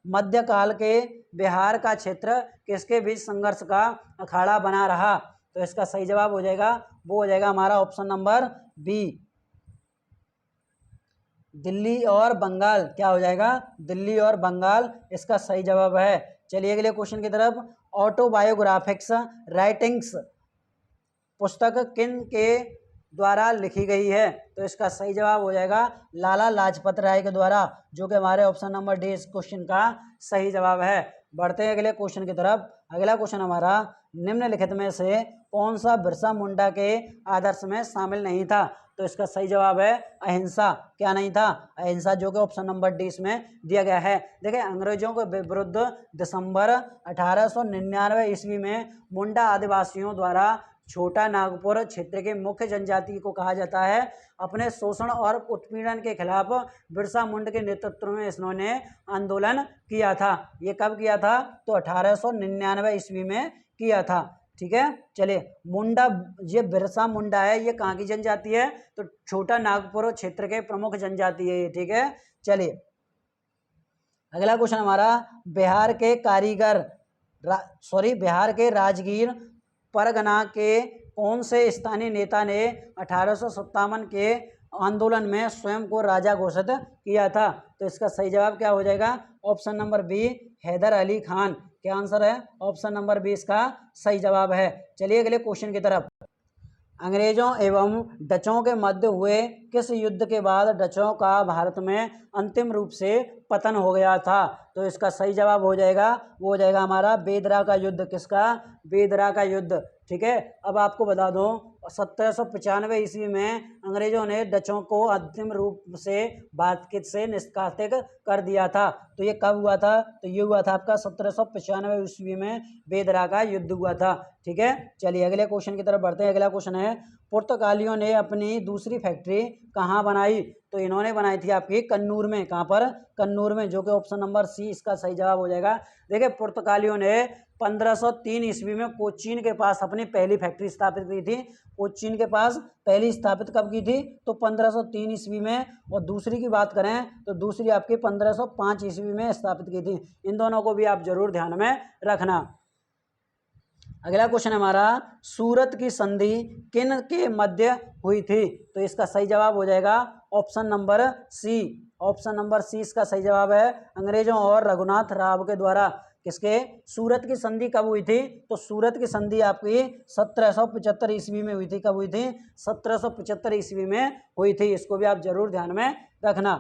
Speaker 1: मध्यकाल के बिहार का क्षेत्र किसके बीच संघर्ष का अखाड़ा बना रहा? तो इसका सही जवाब हो जाएगा, वो हो जाएगा हमारा ऑप्शन नंबर बी, दिल्ली और बंगाल। क्या हो जाएगा? दिल्ली और बंगाल इसका सही जवाब है। चलिए अगले क्वेश्चन की तरफ। ऑटोबायोग्राफिक्स राइटिंग्स पुस्तक किन के द्वारा लिखी गई है? तो इसका सही जवाब हो जाएगा लाला लाजपत राय के द्वारा, जो कि हमारे ऑप्शन नंबर डी इस क्वेश्चन का सही जवाब है। बढ़ते हैं अगले क्वेश्चन की तरफ। अगला क्वेश्चन हमारा, निम्नलिखित में से कौन सा बिरसा मुंडा के आदर्श में शामिल नहीं था? तो इसका सही जवाब है अहिंसा। क्या नहीं था? अहिंसा, जो कि ऑप्शन नंबर डी इसमें दिया गया है। देखिए, अंग्रेजों के विरुद्ध दिसंबर 1899 ईस्वी में मुंडा आदिवासियों द्वारा छोटा नागपुर क्षेत्र के मुख्य जनजाति को कहा जाता है, अपने शोषण और उत्पीड़न के खिलाफ बिरसा मुंडा के नेतृत्व में इन्होंने आंदोलन किया था। ये कब किया था? तो 1899 ईस्वी में किया था। ठीक है, चलिए मुंडा, ये बिरसा मुंडा है, ये कहाँ की जनजाति है? तो छोटा नागपुर क्षेत्र के प्रमुख जनजाति है ये। ठीक है, चलिए अगला क्वेश्चन हमारा, बिहार के राजगीर परगना के कौन से स्थानीय नेता ने 1857 के आंदोलन में स्वयं को राजा घोषित किया था? तो इसका सही जवाब क्या हो जाएगा? Option number B, Hyder Ali Khan. क्या आंसर है? ऑप्शन नंबर बी इसका सही जवाब है। चलिए अगले क्वेश्चन की तरफ। अंग्रेजों एवं डचों के मध्य हुए किस युद्ध के बाद डचों का भारत में अंतिम रूप से पतन हो गया था? तो इसका सही जवाब हो जाएगा, वो हो जाएगा हमारा बेदरा का युद्ध। किसका? बेदरा का युद्ध। ठीक है, अब आपको बता दूं, 1795 ईस्वी में अंग्रेजों ने डचों को अंतिम रूप से भारत से निष्कासित कर दिया था। तो ये कब हुआ था? तो ये हुआ था आपका 1795 ईस्वी में बेदरा का युद्ध हुआ था। ठीक है, चलिए अगले क्वेश्चन की तरफ बढ़ते हैं। अगला क्वेश्चन है, पुर्तगालियों ने अपनी दूसरी फैक्ट्री कहाँ बनाई? तो इन्होंने बनाई थी आपकी कन्नूर में। कहाँ पर? कन्नूर में, जो कि ऑप्शन नंबर सी इसका सही जवाब हो जाएगा। देखिए, पुर्तगालियों ने 1503 ईस्वी में कोचीन के पास अपनी पहली फैक्ट्री स्थापित की थी। कोचीन के पास पहली स्थापित कब की थी? तो 1503 ईस्वी में। और दूसरी की बात करें तो दूसरी आपकी 1505 ईस्वी में स्थापित की थी। इन दोनों को भी आप जरूर ध्यान में रखना। अगला क्वेश्चन हमारा, सूरत की संधि किन के मध्य हुई थी? तो इसका सही जवाब हो जाएगा option number C. Option number C इसका सही जवाब है, अंग्रेजों और रघुनाथ राव के द्वारा। किसके? सूरत की संधि कब हुई थी? तो सूरत की संधि आपकी 1775 ईस्वी में हुई थी। कब हुई थी? 1775 ईस्वी में हुई थी। इसको भी आप जरूर ध्यान में रखना।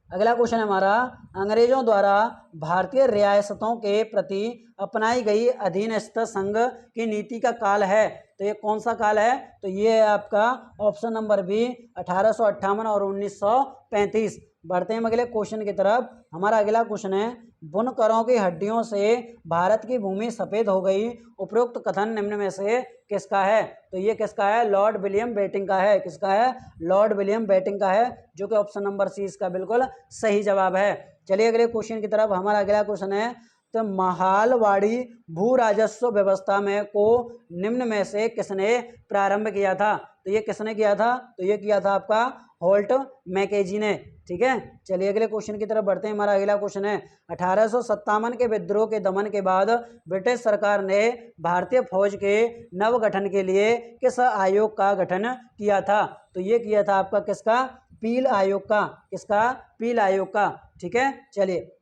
Speaker 1: अगला क्वेश्चन हमारा, अंग्रेजों द्वारा भारतीय रियासतों के प्रति अपनाई गई अधीनस्थ संघ की नीति का काल है। तो ये कौन सा काल है? तो ये है आपका ऑप्शन नंबर बी, 1858 और 1935। बढ़ते हैं अगले क्वेश्चन की तरफ। हमारा अगला क्वेश्चन है, बुनकरों की हड्डियों से भारत की भूमि सफेद हो गई, उपरोक्त कथन निम्न में से किसका है? तो ये किसका है? लॉर्ड विलियम बेंटिंक का है। किसका है? लॉर्ड विलियम बेंटिंक का है, जो कि ऑप्शन नंबर सी इसका बिल्कुल सही जवाब है। चलिए अगले क्वेश्चन की तरफ। हमारा अगला क्वेश्चन है, तो महालवाड़ी भू राजस्व व्यवस्था में को निम्न में से किसने प्रारंभ किया था? तो ये किसने किया था? तो ये किया था आपका होल्ट मैकेजी ने। ठीक है, चलिए अगले क्वेश्चन की तरफ बढ़ते हैं। हमारा अगला क्वेश्चन है, 1857 के विद्रोह के दमन के बाद ब्रिटिश सरकार ने भारतीय फौज के नवगठन के लिए किस आयोग का गठन किया था? तो ये किया था आपका किसका? पील आयोग का। किसका? पील आयोग का। ठीक है, चलिए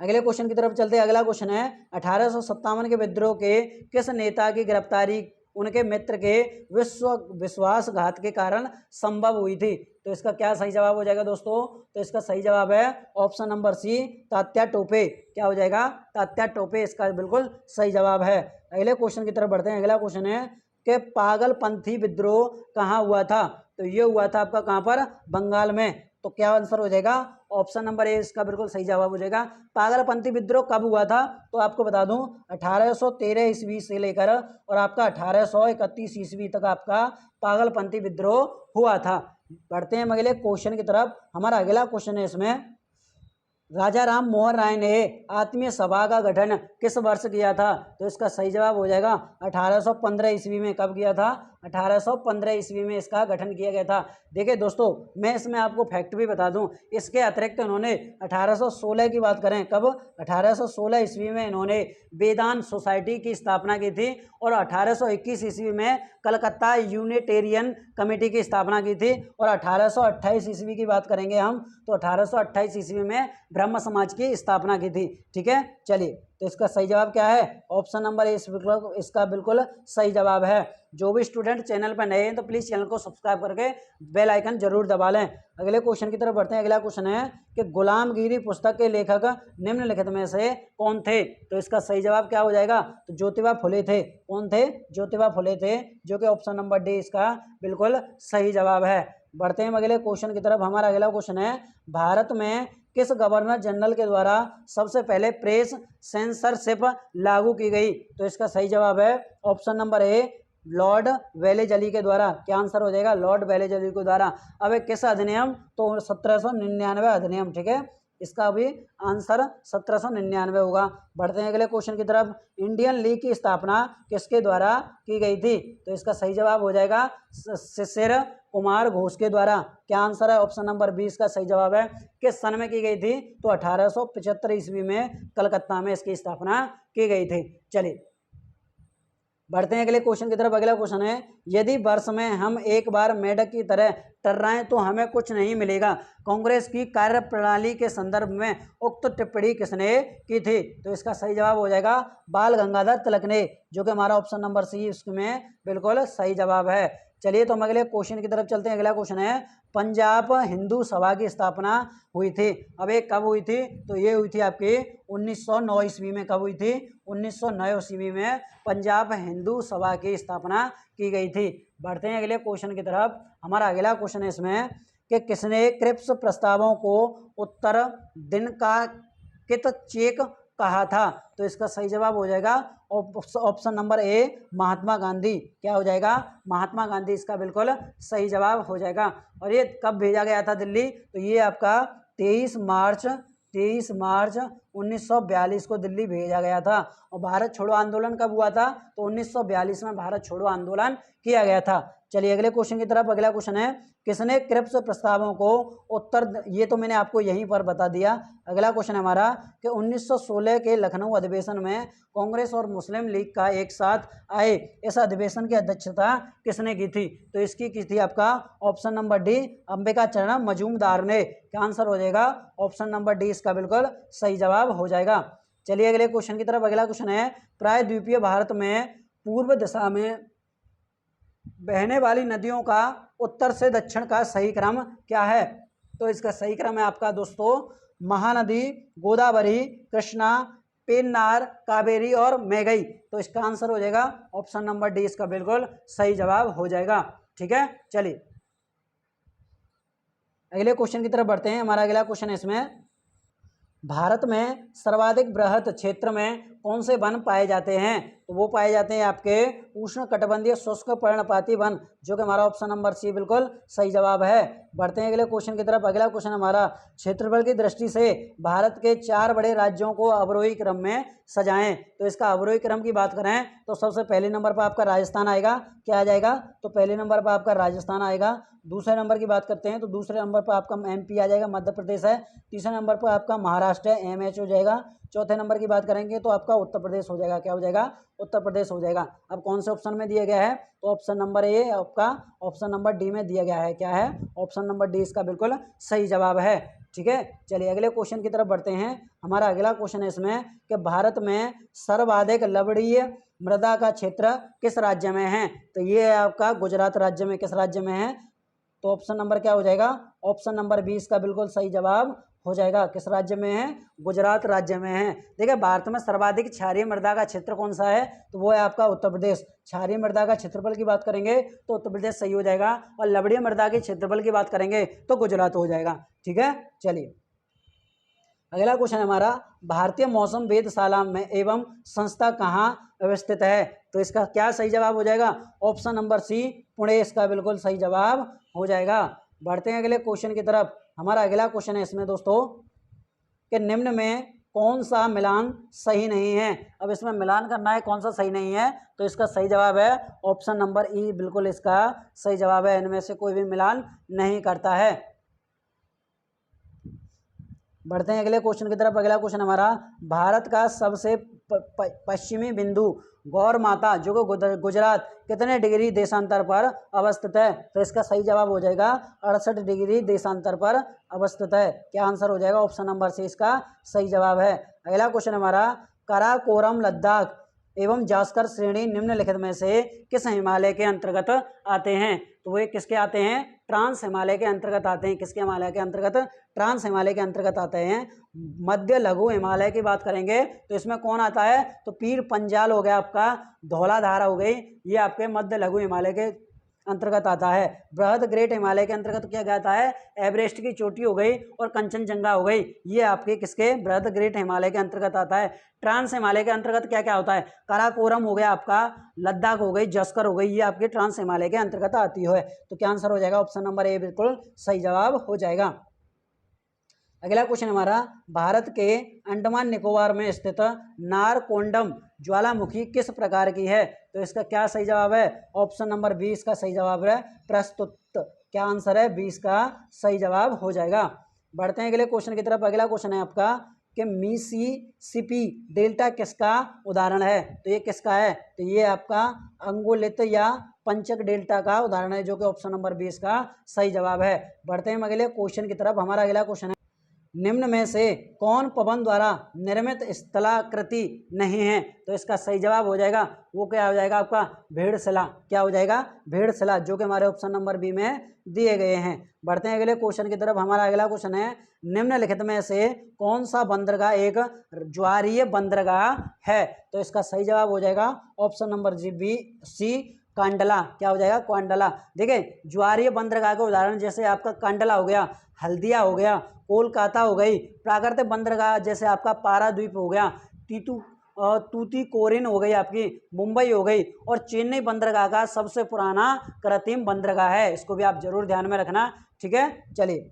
Speaker 1: अगले क्वेश्चन की तरफ चलते हैं। अगला क्वेश्चन है, 1857 के विद्रोह के किस नेता की गिरफ्तारी उनके मित्र के विश्वासघात के कारण संभव हुई थी। तो इसका क्या सही जवाब हो जाएगा दोस्तों? तो इसका सही जवाब है option number C, Tatya Tope. क्या हो जाएगा? तात्या टोपे इसका बिल्कुल सही जवाब है। अगले क्वेश्चन की तरफ बढ़ते हैं। अगला क्वेश्चन है कि पागलपंथी विद्रोह कहाँ हुआ था? तो ये हुआ था आपका कहाँ पर? बंगाल में। तो क्या आंसर हो जाएगा? ऑप्शन नंबर ए इसका बिल्कुल सही जवाब हो जाएगा। पागलपंथी विद्रोह कब हुआ था? तो आपको बता दूं 1813 ईस्वी से लेकर और आपका 1831 ईस्वी तक आपका पागलपंथी विद्रोह हुआ था। बढ़ते हैं अगले क्वेश्चन की तरफ। हमारा अगला क्वेश्चन है इसमें, राजा राम मोहन राय ने आत्मीय सभा का गठन किस वर्ष किया था? तो इसका सही जवाब हो जाएगा 1815 ईस्वी में। कब किया था? 1815 ईस्वी में इसका गठन किया गया था। देखिए दोस्तों, मैं इसमें आपको फैक्ट भी बता दूं, इसके अतिरिक्त इन्होंने 1816 की बात करें, कब? 1816 ईस्वी में इन्होंने वेदांत सोसाइटी की स्थापना की थी और 1821 ईस्वी में कलकत्ता यूनिटेरियन कमेटी की स्थापना की थी और 1828 ईस्वी की बात करेंगे हम तो 1828 ईस्वी में ब्रह्म समाज की स्थापना की थी। ठीक है, चलिए, तो इसका सही जवाब क्या है? ऑप्शन नंबर ए इसका बिल्कुल सही जवाब है। जो भी स्टूडेंट चैनल पर नए हैं तो प्लीज़ चैनल को सब्सक्राइब करके बेल आइकन जरूर दबा लें। अगले क्वेश्चन की तरफ बढ़ते हैं। अगला क्वेश्चन है कि गुलामगिरी पुस्तक के लेखक निम्नलिखित में से कौन थे? तो इसका सही जवाब क्या हो जाएगा? तो ज्योतिबा फुले थे। कौन थे? ज्योतिबा फुले थे, जो कि ऑप्शन नंबर डी इसका बिल्कुल सही जवाब है। बढ़ते हैं अगले क्वेश्चन की तरफ। हमारा अगला क्वेश्चन है, भारत में किस गवर्नर जनरल के द्वारा सबसे पहले प्रेस सेंसरशिप लागू की गई? तो इसका सही जवाब है option number A, Lord Wellesley के द्वारा। क्या आंसर हो जाएगा? लॉर्ड वेलेजली के द्वारा। अब एक किस अधिनियम? तो 1799 अधिनियम। ठीक है, इसका भी आंसर 1799 होगा। बढ़ते हैं अगले क्वेश्चन की तरफ। इंडियन लीग की स्थापना किसके द्वारा की गई थी? तो इसका सही जवाब हो जाएगा शिशिर कुमार घोष के द्वारा। क्या आंसर है? ऑप्शन नंबर 20 का सही जवाब है। किस सन में की गई थी? तो 1875 ईस्वी में कलकत्ता में इसकी स्थापना की गई थी। चलिए, बढ़ते हैं अगले क्वेश्चन की तरफ। अगला क्वेश्चन है, यदि वर्ष में हम एक बार मेढक की तरह टर्राएं तो हमें कुछ नहीं मिलेगा। कांग्रेस की कार्यप्रणाली के संदर्भ में उक्त टिप्पणी किसने की थी? तो इसका सही जवाब हो जाएगा बाल गंगाधर तिलक ने, जो कि हमारा ऑप्शन नंबर सी इसमें बिल्कुल सही जवाब है। चलिए, तो हम अगले क्वेश्चन की तरफ चलते हैं। अगला क्वेश्चन है, पंजाब हिंदू सभा की स्थापना हुई थी। अब ये कब हुई थी? तो ये हुई थी आपकी 1909 ईस्वी में। कब हुई थी? 1909 ईस्वी में पंजाब हिंदू सभा की स्थापना की गई थी। बढ़ते हैं अगले क्वेश्चन की तरफ। हमारा अगला क्वेश्चन है इसमें कि किसने क्रिप्स प्रस्तावों को उत्तर दिन का कित चेक कहा था? तो इसका सही जवाब हो जाएगा option number A, Mahatma Gandhi. क्या हो जाएगा? महात्मा गांधी इसका बिल्कुल सही जवाब हो जाएगा। और ये कब भेजा गया था दिल्ली? तो ये आपका 23 मार्च 1942 को दिल्ली भेजा गया था। और भारत छोड़ो आंदोलन कब हुआ था? तो 1942 में भारत छोड़ो आंदोलन किया गया था। चलिए अगले क्वेश्चन की तरफ। अगला क्वेश्चन है, किसने क्रिप्स प्रस्तावों को उत्तर, ये तो मैंने आपको यहीं पर बता दिया। अगला क्वेश्चन है हमारा कि 1916 के लखनऊ अधिवेशन में कांग्रेस और मुस्लिम लीग का एक साथ आए, इस अधिवेशन की अध्यक्षता किसने की थी? तो इसकी की थी आपका ऑप्शन नंबर डी, अंबिका चरण मजूमदार ने। क्या आंसर हो जाएगा? ऑप्शन नंबर डी इसका बिल्कुल सही जवाब हो जाएगा। चलिए अगले क्वेश्चन की तरफ। अगला क्वेश्चन है, प्रायद्वीपीय भारत में पूर्व दिशा में बहने वाली नदियों का उत्तर से दक्षिण का सही क्रम क्या है? तो इसका सही क्रम है आपका दोस्तों महानदी, गोदावरी, कृष्णा, पेन्नार, कावेरी और मैगई। तो इसका आंसर हो जाएगा ऑप्शन नंबर डी इसका बिल्कुल सही जवाब हो जाएगा। ठीक है, चलिए अगले क्वेश्चन की तरफ बढ़ते हैं। हमारा अगला क्वेश्चन है इसमें, भारत में सर्वाधिक बृहत क्षेत्र में कौन से वन पाए जाते हैं? तो वो पाए जाते हैं आपके उष्ण कटिबंधीय शुष्क पर्णपाती वन, जो कि हमारा ऑप्शन नंबर सी बिल्कुल सही जवाब है। बढ़ते हैं अगले क्वेश्चन की तरफ। अगला क्वेश्चन हमारा, क्षेत्रफल की दृष्टि से भारत के 4 बड़े राज्यों को अवरोही क्रम में सजाएं। तो इसका अवरोही क्रम की बात करें तो सबसे पहले नंबर पर आपका राजस्थान आएगा। क्या आ जाएगा? तो पहले नंबर पर आपका राजस्थान आएगा। दूसरे नंबर की बात करते हैं तो दूसरे नंबर पर आपका एमपी आ जाएगा, मध्य प्रदेश है। तीसरे नंबर पर आपका महाराष्ट्र है, एमएच हो जाएगा। चौथे नंबर की बात करेंगे तो आपका उत्तर प्रदेश हो जाएगा। क्या हो जाएगा? उत्तर प्रदेश हो जाएगा। अब कौन से ऑप्शन में दिया गया है? तो ऑप्शन नंबर ए आपका ऑप्शन नंबर डी में दिया गया है। क्या है? ऑप्शन नंबर डी इसका बिल्कुल सही जवाब है। ठीक है, चलिए अगले क्वेश्चन की तरफ बढ़ते हैं। हमारा अगला क्वेश्चन है इसमें कि भारत में सर्वाधिक लवणीय मृदा का क्षेत्र किस राज्य में है? तो ये है आपका गुजरात राज्य में। किस राज्य में है? तो ऑप्शन नंबर क्या हो जाएगा? ऑप्शन नंबर 20 का बिल्कुल सही जवाब हो जाएगा। किस राज्य में है? गुजरात राज्य में है। देखिए, भारत में सर्वाधिक क्षारीय मृदा का क्षेत्र कौन सा है? तो वो है आपका उत्तर प्रदेश। क्षारीय मृदा का क्षेत्रफल की बात करेंगे तो उत्तर प्रदेश सही हो जाएगा, और लवणीय मृदा के क्षेत्रफल की बात करेंगे तो गुजरात हो जाएगा। ठीक है, चलिए अगला क्वेश्चन है हमारा, भारतीय मौसम वेधशाला में एवं संस्था कहाँ अवस्थित है? तो इसका क्या सही जवाब हो जाएगा? ऑप्शन नंबर सी, पुणे इसका बिल्कुल सही जवाब हो जाएगा। बढ़ते हैं अगले क्वेश्चन की तरफ। हमारा अगला क्वेश्चन है इसमें दोस्तों कि निम्न में कौन सा मिलान सही नहीं है? अब इसमें मिलान करना है, कौन सा सही नहीं है? तो इसका सही जवाब है ऑप्शन नंबर ई, बिल्कुल इसका सही जवाब है। इनमें से कोई भी मिलान नहीं करता है। बढ़ते हैं अगले क्वेश्चन की तरफ। अगला क्वेश्चन हमारा, भारत का सबसे पश्चिमी बिंदु गौर माता जो कि गुजरात कितने डिग्री देशांतर पर अवस्थित है? तो इसका सही जवाब हो जाएगा 68 डिग्री देशांतर पर अवस्थित है। क्या आंसर हो जाएगा? ऑप्शन नंबर सी इसका सही जवाब है। अगला क्वेश्चन हमारा, काराकोरम लद्दाख एवं जास्कर श्रेणी निम्नलिखित में से किस हिमालय के अंतर्गत आते हैं? तो वे किसके आते हैं? ट्रांस हिमालय के अंतर्गत आते हैं। किसके हिमालय के अंतर्गत? ट्रांस हिमालय के अंतर्गत आते हैं। मध्य लघु हिमालय की बात करेंगे तो इसमें कौन आता है? तो पीर पंजाल हो गया आपका, धौलाधारा हो गई, ये आपके मध्य लघु हिमालय के अंतर्गत आता है। बृहद ग्रेट हिमालय के अंतर्गत क्या आता है? एवरेस्ट की चोटी हो गई और कंचनजंगा हो गई, ये आपके किसके? बृहद ग्रेट हिमालय के अंतर्गत आता है। ट्रांस हिमालय के अंतर्गत क्या क्या होता है? काराकोरम हो गया आपका, लद्दाख हो गई, जस्कर हो गई, ये आपके ट्रांस हिमालय के अंतर्गत आती है। तो क्या आंसर हो जाएगा? ऑप्शन नंबर ए बिल्कुल सही जवाब हो जाएगा। अगला क्वेश्चन हमारा, भारत के अंडमान निकोबार में स्थित नारकोंडम ज्वालामुखी किस प्रकार की है? तो इसका क्या सही जवाब है? ऑप्शन नंबर 20 का सही जवाब है प्रस्तुत। क्या आंसर है? 20 का सही जवाब हो जाएगा। बढ़ते हैं अगले क्वेश्चन की तरफ। अगला क्वेश्चन है आपका कि मिसिसिपी डेल्टा किसका उदाहरण है? तो ये किसका है? तो ये आपका अंगुलित या पंचक डेल्टा का उदाहरण है, जो कि ऑप्शन नंबर 20 का सही जवाब है। बढ़ते हैं अगले क्वेश्चन की तरफ। हमारा अगला क्वेश्चन है, निम्न में से कौन पवन द्वारा निर्मित स्थलाकृति नहीं है? तो इसका सही जवाब हो जाएगा, वो क्या हो जाएगा आपका? भेड़शिला। क्या हो जाएगा? भेड़शिला, जो कि हमारे ऑप्शन नंबर बी में दिए गए हैं। बढ़ते हैं अगले क्वेश्चन की तरफ। हमारा अगला क्वेश्चन है, निम्नलिखित में से कौन सा बंदरगाह एक ज्वारीय बंदरगाह है? तो इसका सही जवाब हो जाएगा option number B C, Kandla. क्या हो जाएगा? कांडला। देखिए, ज्वारीय बंदरगाह का उदाहरण जैसे आपका कांडला हो गया, हल्दिया हो गया, कोलकाता हो गई। प्राकृतिक बंदरगाह जैसे आपका पाराद्वीप हो गया, तूतीकोरिन हो गई, आपकी मुंबई हो गई, और चेन्नई बंदरगाह का सबसे पुराना कृत्रिम बंदरगाह है। इसको भी आप जरूर ध्यान में रखना। ठीक है, चलिए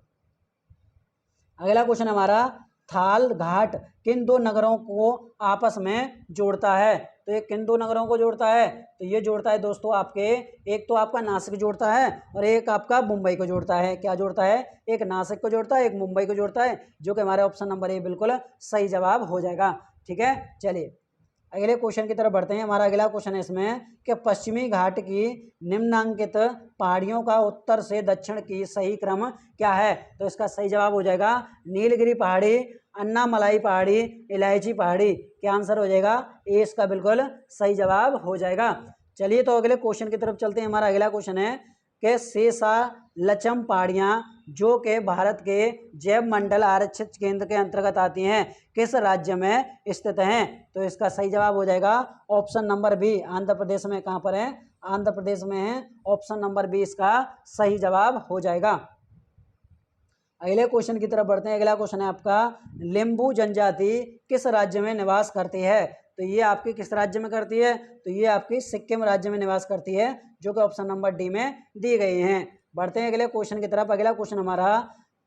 Speaker 1: अगला क्वेश्चन हमारा, थाल घाट किन दो नगरों को आपस में जोड़ता है? तो ये किन दो नगरों को जोड़ता है? तो ये जोड़ता है दोस्तों आपके, एक तो आपका नासिक जोड़ता है और एक आपका मुंबई को जोड़ता है। क्या जोड़ता है? एक नासिक को जोड़ता है, एक मुंबई को जोड़ता है, जो कि हमारे ऑप्शन नंबर ए बिल्कुल सही जवाब हो जाएगा। ठीक है, चलिए अगले क्वेश्चन की तरफ बढ़ते हैं। हमारा अगला क्वेश्चन है इसमें कि पश्चिमी घाट की निम्नांकित पहाड़ियों का उत्तर से दक्षिण की सही क्रम क्या है? तो इसका सही जवाब हो जाएगा नीलगिरी पहाड़ी, अन्नामलाई पहाड़ी, इलायची पहाड़ी। क्या आंसर हो जाएगा? ए इसका बिल्कुल सही जवाब हो जाएगा। चलिए तो अगले क्वेश्चन की तरफ चलते हैं। हमारा अगला क्वेश्चन है कि शेषालचम पहाड़ियाँ जो कि भारत के जैव मंडल आरक्षित केंद्र के अंतर्गत आती हैं किस राज्य में स्थित हैं? तो इसका सही जवाब हो जाएगा option number B, Andhra Pradesh में। कहाँ पर है? आंध्र प्रदेश में है। ऑप्शन नंबर बी इसका सही जवाब हो जाएगा। अगले क्वेश्चन की तरफ बढ़ते हैं। अगला क्वेश्चन है आपका, लिम्बू जनजाति किस राज्य में निवास करती है? तो ये आपकी किस राज्य में करती है? तो ये आपकी सिक्किम राज्य में निवास करती है, जो कि ऑप्शन नंबर डी में दी गई हैं। बढ़ते हैं अगले क्वेश्चन की तरफ। अगला क्वेश्चन हमारा,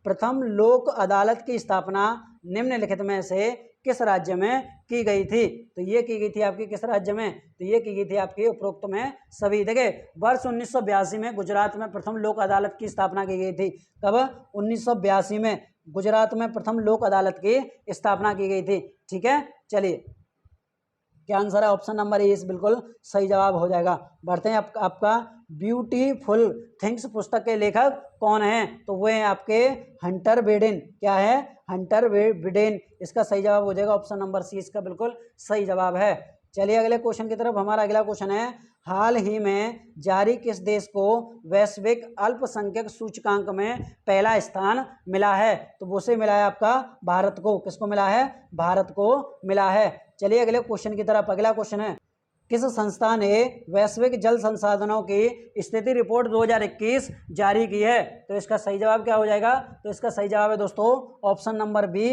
Speaker 1: प्रथम लोक अदालत की स्थापना निम्नलिखित में से किस राज्य में की गई थी? तो ये की गई थी आपकी किस राज्य में? तो ये की गई थी आपकी उपरोक्त में सभी। देखिए, वर्ष 1982 में गुजरात में प्रथम लोक अदालत की स्थापना की गई थी। कब? 1982 में गुजरात में प्रथम लोक अदालत की स्थापना की गई थी। ठीक है, चलिए क्या आंसर है? ऑप्शन नंबर ए बिल्कुल सही जवाब हो जाएगा। बढ़ते हैं आपका ब्यूटीफुल थिंग्स पुस्तक के लेखक कौन है? तो वो हैं आपके हंटर बिडेन। क्या है? Hunter Biden. इसका सही जवाब हो जाएगा ऑप्शन नंबर सी, इसका बिल्कुल सही जवाब है। चलिए अगले क्वेश्चन की तरफ। हमारा अगला क्वेश्चन है, हाल ही में जारी किस देश को वैश्विक अल्पसंख्यक सूचकांक में पहला स्थान मिला है? तो वो से मिला है आपका भारत को। किसको मिला है? भारत को मिला है। चलिए अगले क्वेश्चन की तरफ। अगला क्वेश्चन है, किस संस्था ने वैश्विक जल संसाधनों की स्थिति रिपोर्ट 2021 जारी की है? तो इसका सही जवाब क्या हो जाएगा? तो इसका सही जवाब है दोस्तों ऑप्शन नंबर बी,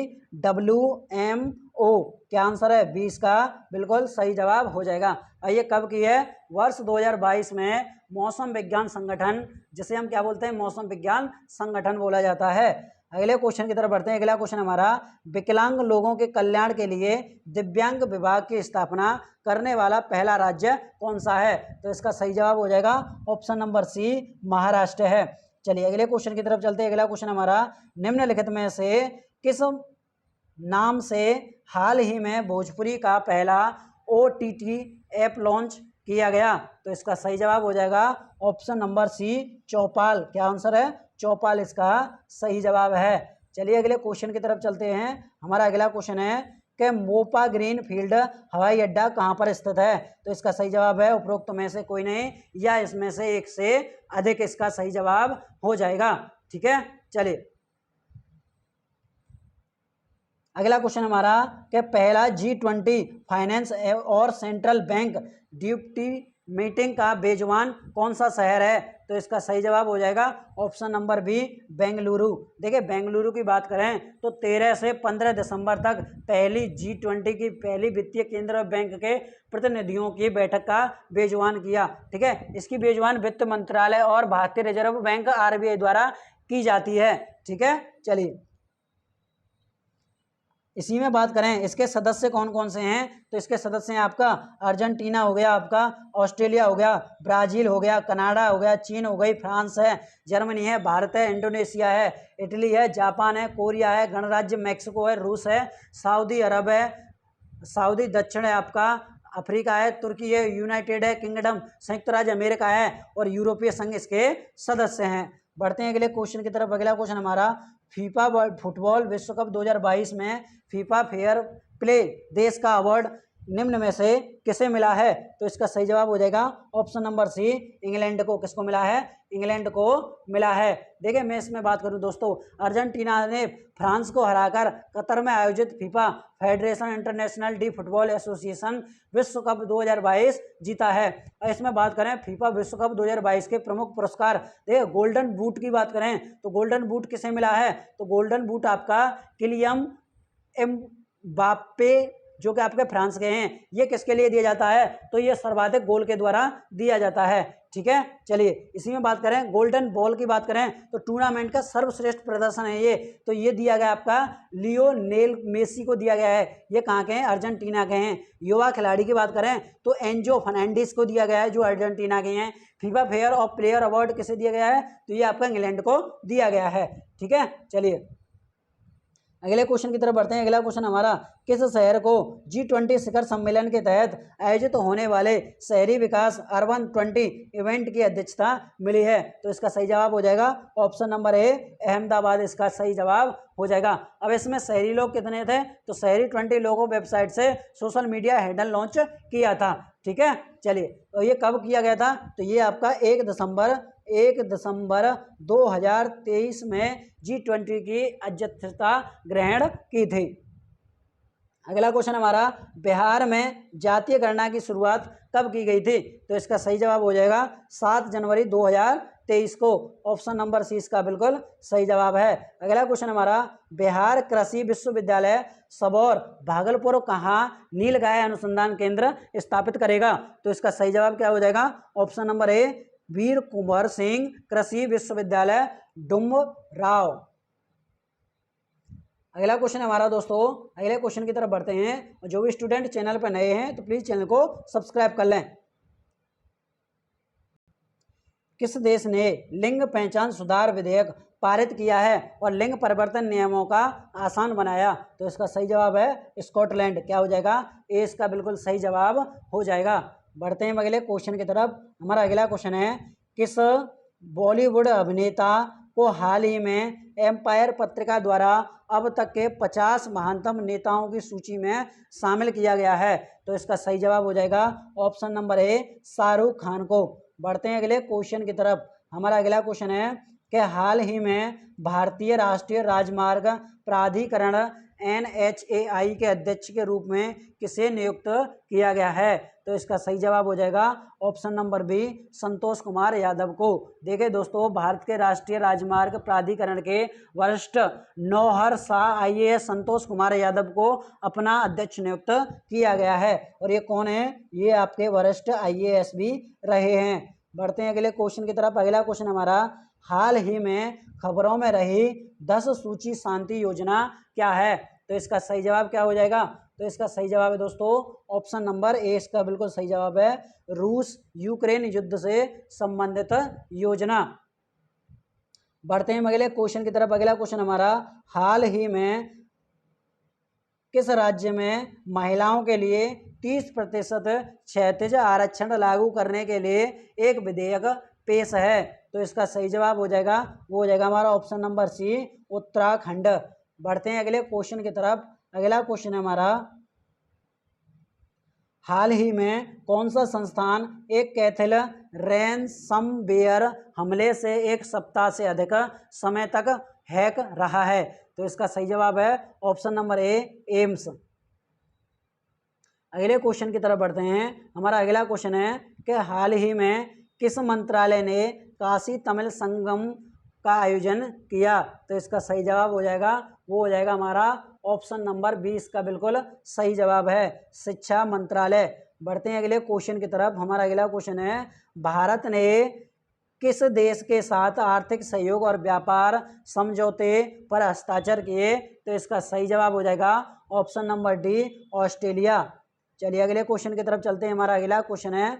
Speaker 1: WMO। क्या आंसर है? 20 का बिल्कुल सही जवाब हो जाएगा। और ये कब की है? वर्ष 2022 में मौसम विज्ञान संगठन, जिसे हम क्या बोलते हैं? मौसम विज्ञान संगठन बोला जाता है। अगले क्वेश्चन की तरफ बढ़ते हैं। अगला क्वेश्चन हमारा, विकलांग लोगों के कल्याण के लिए दिव्यांग विभाग की स्थापना करने वाला पहला राज्य कौन सा है? तो इसका सही जवाब हो जाएगा ऑप्शन नंबर सी, महाराष्ट्र है। चलिए अगले क्वेश्चन की तरफ चलते हैं। अगला क्वेश्चन हमारा, निम्नलिखित में से किस नाम से हाल ही में भोजपुरी का पहला OTT ऐप लॉन्च किया गया? तो इसका सही जवाब हो जाएगा ऑप्शन नंबर सी, चौपाल। क्या आंसर है? चौपाल इसका सही जवाब है। चलिए अगले क्वेश्चन की तरफ चलते हैं। हमारा अगला क्वेश्चन है कि मोपा ग्रीन फील्ड हवाई अड्डा कहाँ पर स्थित है? तो इसका सही जवाब है उपरोक्त में से कोई नहीं, या इसमें से एक से अधिक इसका सही जवाब हो जाएगा। ठीक है, चलिए अगला क्वेश्चन हमारा, कि पहला G20 फाइनेंस और सेंट्रल बैंक डिप्टी मीटिंग का बेजवान कौन सा शहर है? तो इसका सही जवाब हो जाएगा ऑप्शन नंबर बी, बेंगलुरु। देखिए बेंगलुरु की बात करें तो 13 से 15 दिसंबर तक पहली G20 की पहली वित्तीय केंद्र बैंक के प्रतिनिधियों की बैठक का बेजवान किया। ठीक है, इसकी बेजवान वित्त मंत्रालय और भारतीय रिजर्व बैंक RBI द्वारा की जाती है। ठीक है, चलिए इसी में बात करें इसके सदस्य कौन कौन से हैं? तो इसके सदस्य हैं आपका अर्जेंटीना हो गया, आपका ऑस्ट्रेलिया हो गया, ब्राजील हो गया, कनाडा हो गया, चीन हो गई, फ्रांस है, जर्मनी है, भारत है, इंडोनेशिया है, इटली है, जापान है, कोरिया है, गणराज्य मैक्सिको है, रूस है, सऊदी अरब है, सऊदी दक्षिण है, आपका अफ्रीका है, तुर्की है, यूनाइटेड है किंगडम, संयुक्त राज्य अमेरिका है और यूरोपीय संघ इसके सदस्य हैं। बढ़ते हैं अगले क्वेश्चन की तरफ। अगला क्वेश्चन हमारा, फीफा फुटबॉल विश्व कप 2022 में फीफा फेयर प्ले देश का अवार्ड निम्न में से किसे मिला है? तो इसका सही जवाब हो जाएगा ऑप्शन नंबर सी, इंग्लैंड को। किसको मिला है? इंग्लैंड को मिला है। देखिए मैं इसमें बात करूं दोस्तों, अर्जेंटीना ने फ्रांस को हराकर कतर में आयोजित FIFA federation international D football association विश्व कप 2022 जीता है। और इसमें बात करें फीफा विश्व कप 2022 के प्रमुख पुरस्कार, देखिए गोल्डन बूट की बात करें तो गोल्डन बूट किसे मिला है? तो गोल्डन बूट आपका किलियन एम्बाप्पे जो कि आपके फ्रांस के हैं, ये किसके लिए दिया जाता है? तो ये सर्वाधिक गोल के द्वारा दिया जाता है। ठीक है, चलिए इसी में बात करें गोल्डन बॉल की बात करें तो टूर्नामेंट का सर्वश्रेष्ठ प्रदर्शन है ये, तो ये दिया गया आपका लियोनेल मेसी को दिया गया है। ये कहाँ के हैं? अर्जेंटीना के हैं। युवा खिलाड़ी की बात करें तो एंजो फर्नांडिस को दिया गया है जो अर्जेंटीना के हैं। FIFA fair of player award किसे दिया गया है? तो ये आपका इंग्लैंड को दिया गया है। ठीक है, चलिए अगले क्वेश्चन की तरफ बढ़ते हैं। अगला क्वेश्चन हमारा, किस शहर को G20 शिखर सम्मेलन के तहत आयोजित होने वाले शहरी विकास अर्बन 20 इवेंट की अध्यक्षता मिली है? तो इसका सही जवाब हो जाएगा ऑप्शन नंबर ए, अहमदाबाद इसका सही जवाब हो जाएगा। अब इसमें शहरी लोग कितने थे? तो शहरी 20 लोगों वेबसाइट से सोशल मीडिया हैंडल लॉन्च किया था। ठीक है, चलिए तो ये कब किया गया था? तो ये आपका 1 दिसंबर 2023 में G20 की अध्यक्षता ग्रहण की थी। अगला क्वेश्चन हमारा, बिहार में जातीय गणना की शुरुआत कब की गई थी? तो इसका सही जवाब हो जाएगा 7 जनवरी 2023 को। ऑप्शन नंबर सी इसका बिल्कुल सही जवाब है। अगला क्वेश्चन हमारा, बिहार कृषि विश्वविद्यालय सबौर भागलपुर कहाँ नीलगाय अनुसंधान केंद्र स्थापित करेगा? तो इसका सही जवाब क्या हो जाएगा? ऑप्शन नंबर ए, वीर कुंवर सिंह कृषि विश्वविद्यालय डुमराव। अगला क्वेश्चन हमारा दोस्तों, अगले क्वेश्चन की तरफ बढ़ते हैं। जो भी स्टूडेंट चैनल पर नए हैं तो प्लीज चैनल को सब्सक्राइब कर लें। किस देश ने लिंग पहचान सुधार विधेयक पारित किया है और लिंग परिवर्तन नियमों का आसान बनाया? तो इसका सही जवाब है स्कॉटलैंड। क्या हो जाएगा? ए इसका बिल्कुल सही जवाब हो जाएगा। बढ़ते हैं अगले क्वेश्चन की तरफ। हमारा अगला क्वेश्चन है, किस बॉलीवुड अभिनेता को हाल ही में एम्पायर पत्रिका द्वारा अब तक के 50 महानतम नेताओं की सूची में शामिल किया गया है। तो इसका सही जवाब हो जाएगा option number A, Shahrukh Khan को। बढ़ते हैं अगले क्वेश्चन की तरफ। हमारा अगला क्वेश्चन है कि हाल ही में भारतीय राष्ट्रीय राजमार्ग प्राधिकरण NHAI के अध्यक्ष के रूप में किसे नियुक्त किया गया है? तो इसका सही जवाब हो जाएगा option number B, Santosh Kumar Yadav को। देखिए दोस्तों, भारत के राष्ट्रीय राजमार्ग प्राधिकरण के वरिष्ठ नौहर शाह IAS संतोष कुमार यादव को अपना अध्यक्ष नियुक्त किया गया है। और ये कौन है? ये आपके वरिष्ठ IAS भी रहे हैं। बढ़ते हैं अगले क्वेश्चन की तरफ। अगला क्वेश्चन हमारा, हाल ही में खबरों में रही 10 सूची शांति योजना क्या है? तो इसका सही जवाब क्या हो जाएगा? तो इसका सही जवाब है दोस्तों ऑप्शन नंबर ए, इसका बिल्कुल सही जवाब है रूस यूक्रेन युद्ध से संबंधित योजना। बढ़ते हैं अगले क्वेश्चन की तरफ। अगला क्वेश्चन हमारा, हाल ही में किस राज्य में महिलाओं के लिए 30% क्षैतिज आरक्षण लागू करने के लिए एक विधेयक पेश है? तो इसका सही जवाब हो जाएगा, वो हो जाएगा हमारा ऑप्शन नंबर सी, उत्तराखंड। बढ़ते हैं अगले क्वेश्चन की तरफ। अगला क्वेश्चन है हमारा, हाल ही में कौन सा संस्थान एक कैथल रैनसमवेयर हमले से 1 सप्ताह से अधिक समय तक हैक रहा है? तो इसका सही जवाब है ऑप्शन नंबर ए, एम्स। अगले क्वेश्चन की तरफ बढ़ते हैं। हमारा अगला क्वेश्चन है कि हाल ही में किस मंत्रालय ने काशी तमिल संगम का आयोजन किया? तो इसका सही जवाब हो जाएगा, वो हो जाएगा हमारा ऑप्शन नंबर 20 का बिल्कुल सही जवाब है, शिक्षा मंत्रालय। बढ़ते हैं अगले क्वेश्चन की तरफ। हमारा अगला क्वेश्चन है, भारत ने किस देश के साथ आर्थिक सहयोग और व्यापार समझौते पर हस्ताक्षर किए? तो इसका सही जवाब हो जाएगा ऑप्शन नंबर डी, ऑस्ट्रेलिया। चलिए अगले क्वेश्चन की तरफ चलते हैं। हमारा अगला क्वेश्चन है,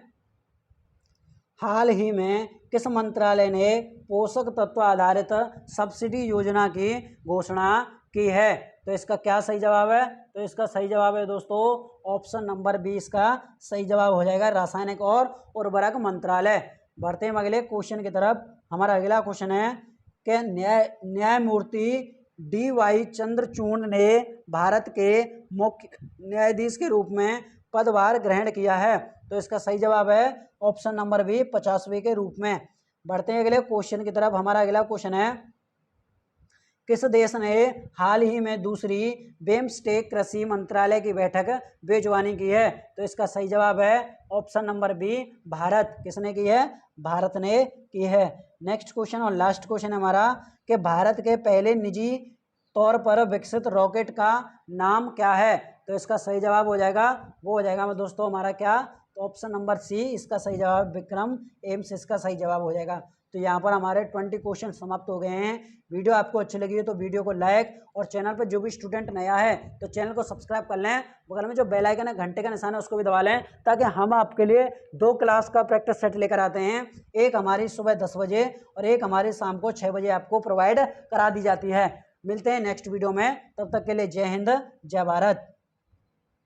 Speaker 1: हाल ही में किस मंत्रालय ने पोषक तत्व आधारित सब्सिडी योजना की घोषणा की है? तो इसका क्या सही जवाब है? तो इसका सही जवाब है दोस्तों ऑप्शन नंबर 20 का सही जवाब हो जाएगा, रासायनिक और उर्वरक मंत्रालय। बढ़ते हैं अगले क्वेश्चन की तरफ। हमारा अगला क्वेश्चन है कि न्यायमूर्ति DY चंद्रचूड़ ने भारत के मुख्य न्यायाधीश के रूप में पदभार ग्रहण किया है? तो इसका सही जवाब है ऑप्शन नंबर बी, 50वें के रूप में। बढ़ते हैं अगले क्वेश्चन की तरफ। हमारा अगला क्वेश्चन है, किस देश ने हाल ही में दूसरी बिम्स्टेक कृषि मंत्रालय की बैठक मेजबानी की है? तो इसका सही जवाब है ऑप्शन नंबर बी, भारत। किसने की है? भारत ने की है। नेक्स्ट क्वेश्चन और लास्ट क्वेश्चन हमारा कि भारत के पहले निजी तौर पर विकसित रॉकेट का नाम क्या है? तो इसका सही जवाब हो जाएगा, वो हो जाएगा दोस्तों हमारा क्या? तो ऑप्शन नंबर सी, इसका सही जवाब विक्रम एम्स, इसका सही जवाब हो जाएगा। तो यहाँ पर हमारे 20 क्वेश्चन समाप्त हो गए हैं। वीडियो आपको अच्छी लगी है तो वीडियो को लाइक, और चैनल पर जो भी स्टूडेंट नया है तो चैनल को सब्सक्राइब कर लें। बगल में जो बेल आइकन है, घंटे का निशान है, उसको भी दबा लें, ताकि हम आपके लिए 2 क्लास का प्रैक्टिस सेट लेकर आते हैं। एक हमारी सुबह 10 बजे और एक हमारी शाम को 6 बजे आपको प्रोवाइड करा दी जाती है। मिलते हैं नेक्स्ट वीडियो में, तब तक के लिए जय हिंद, जय भारत।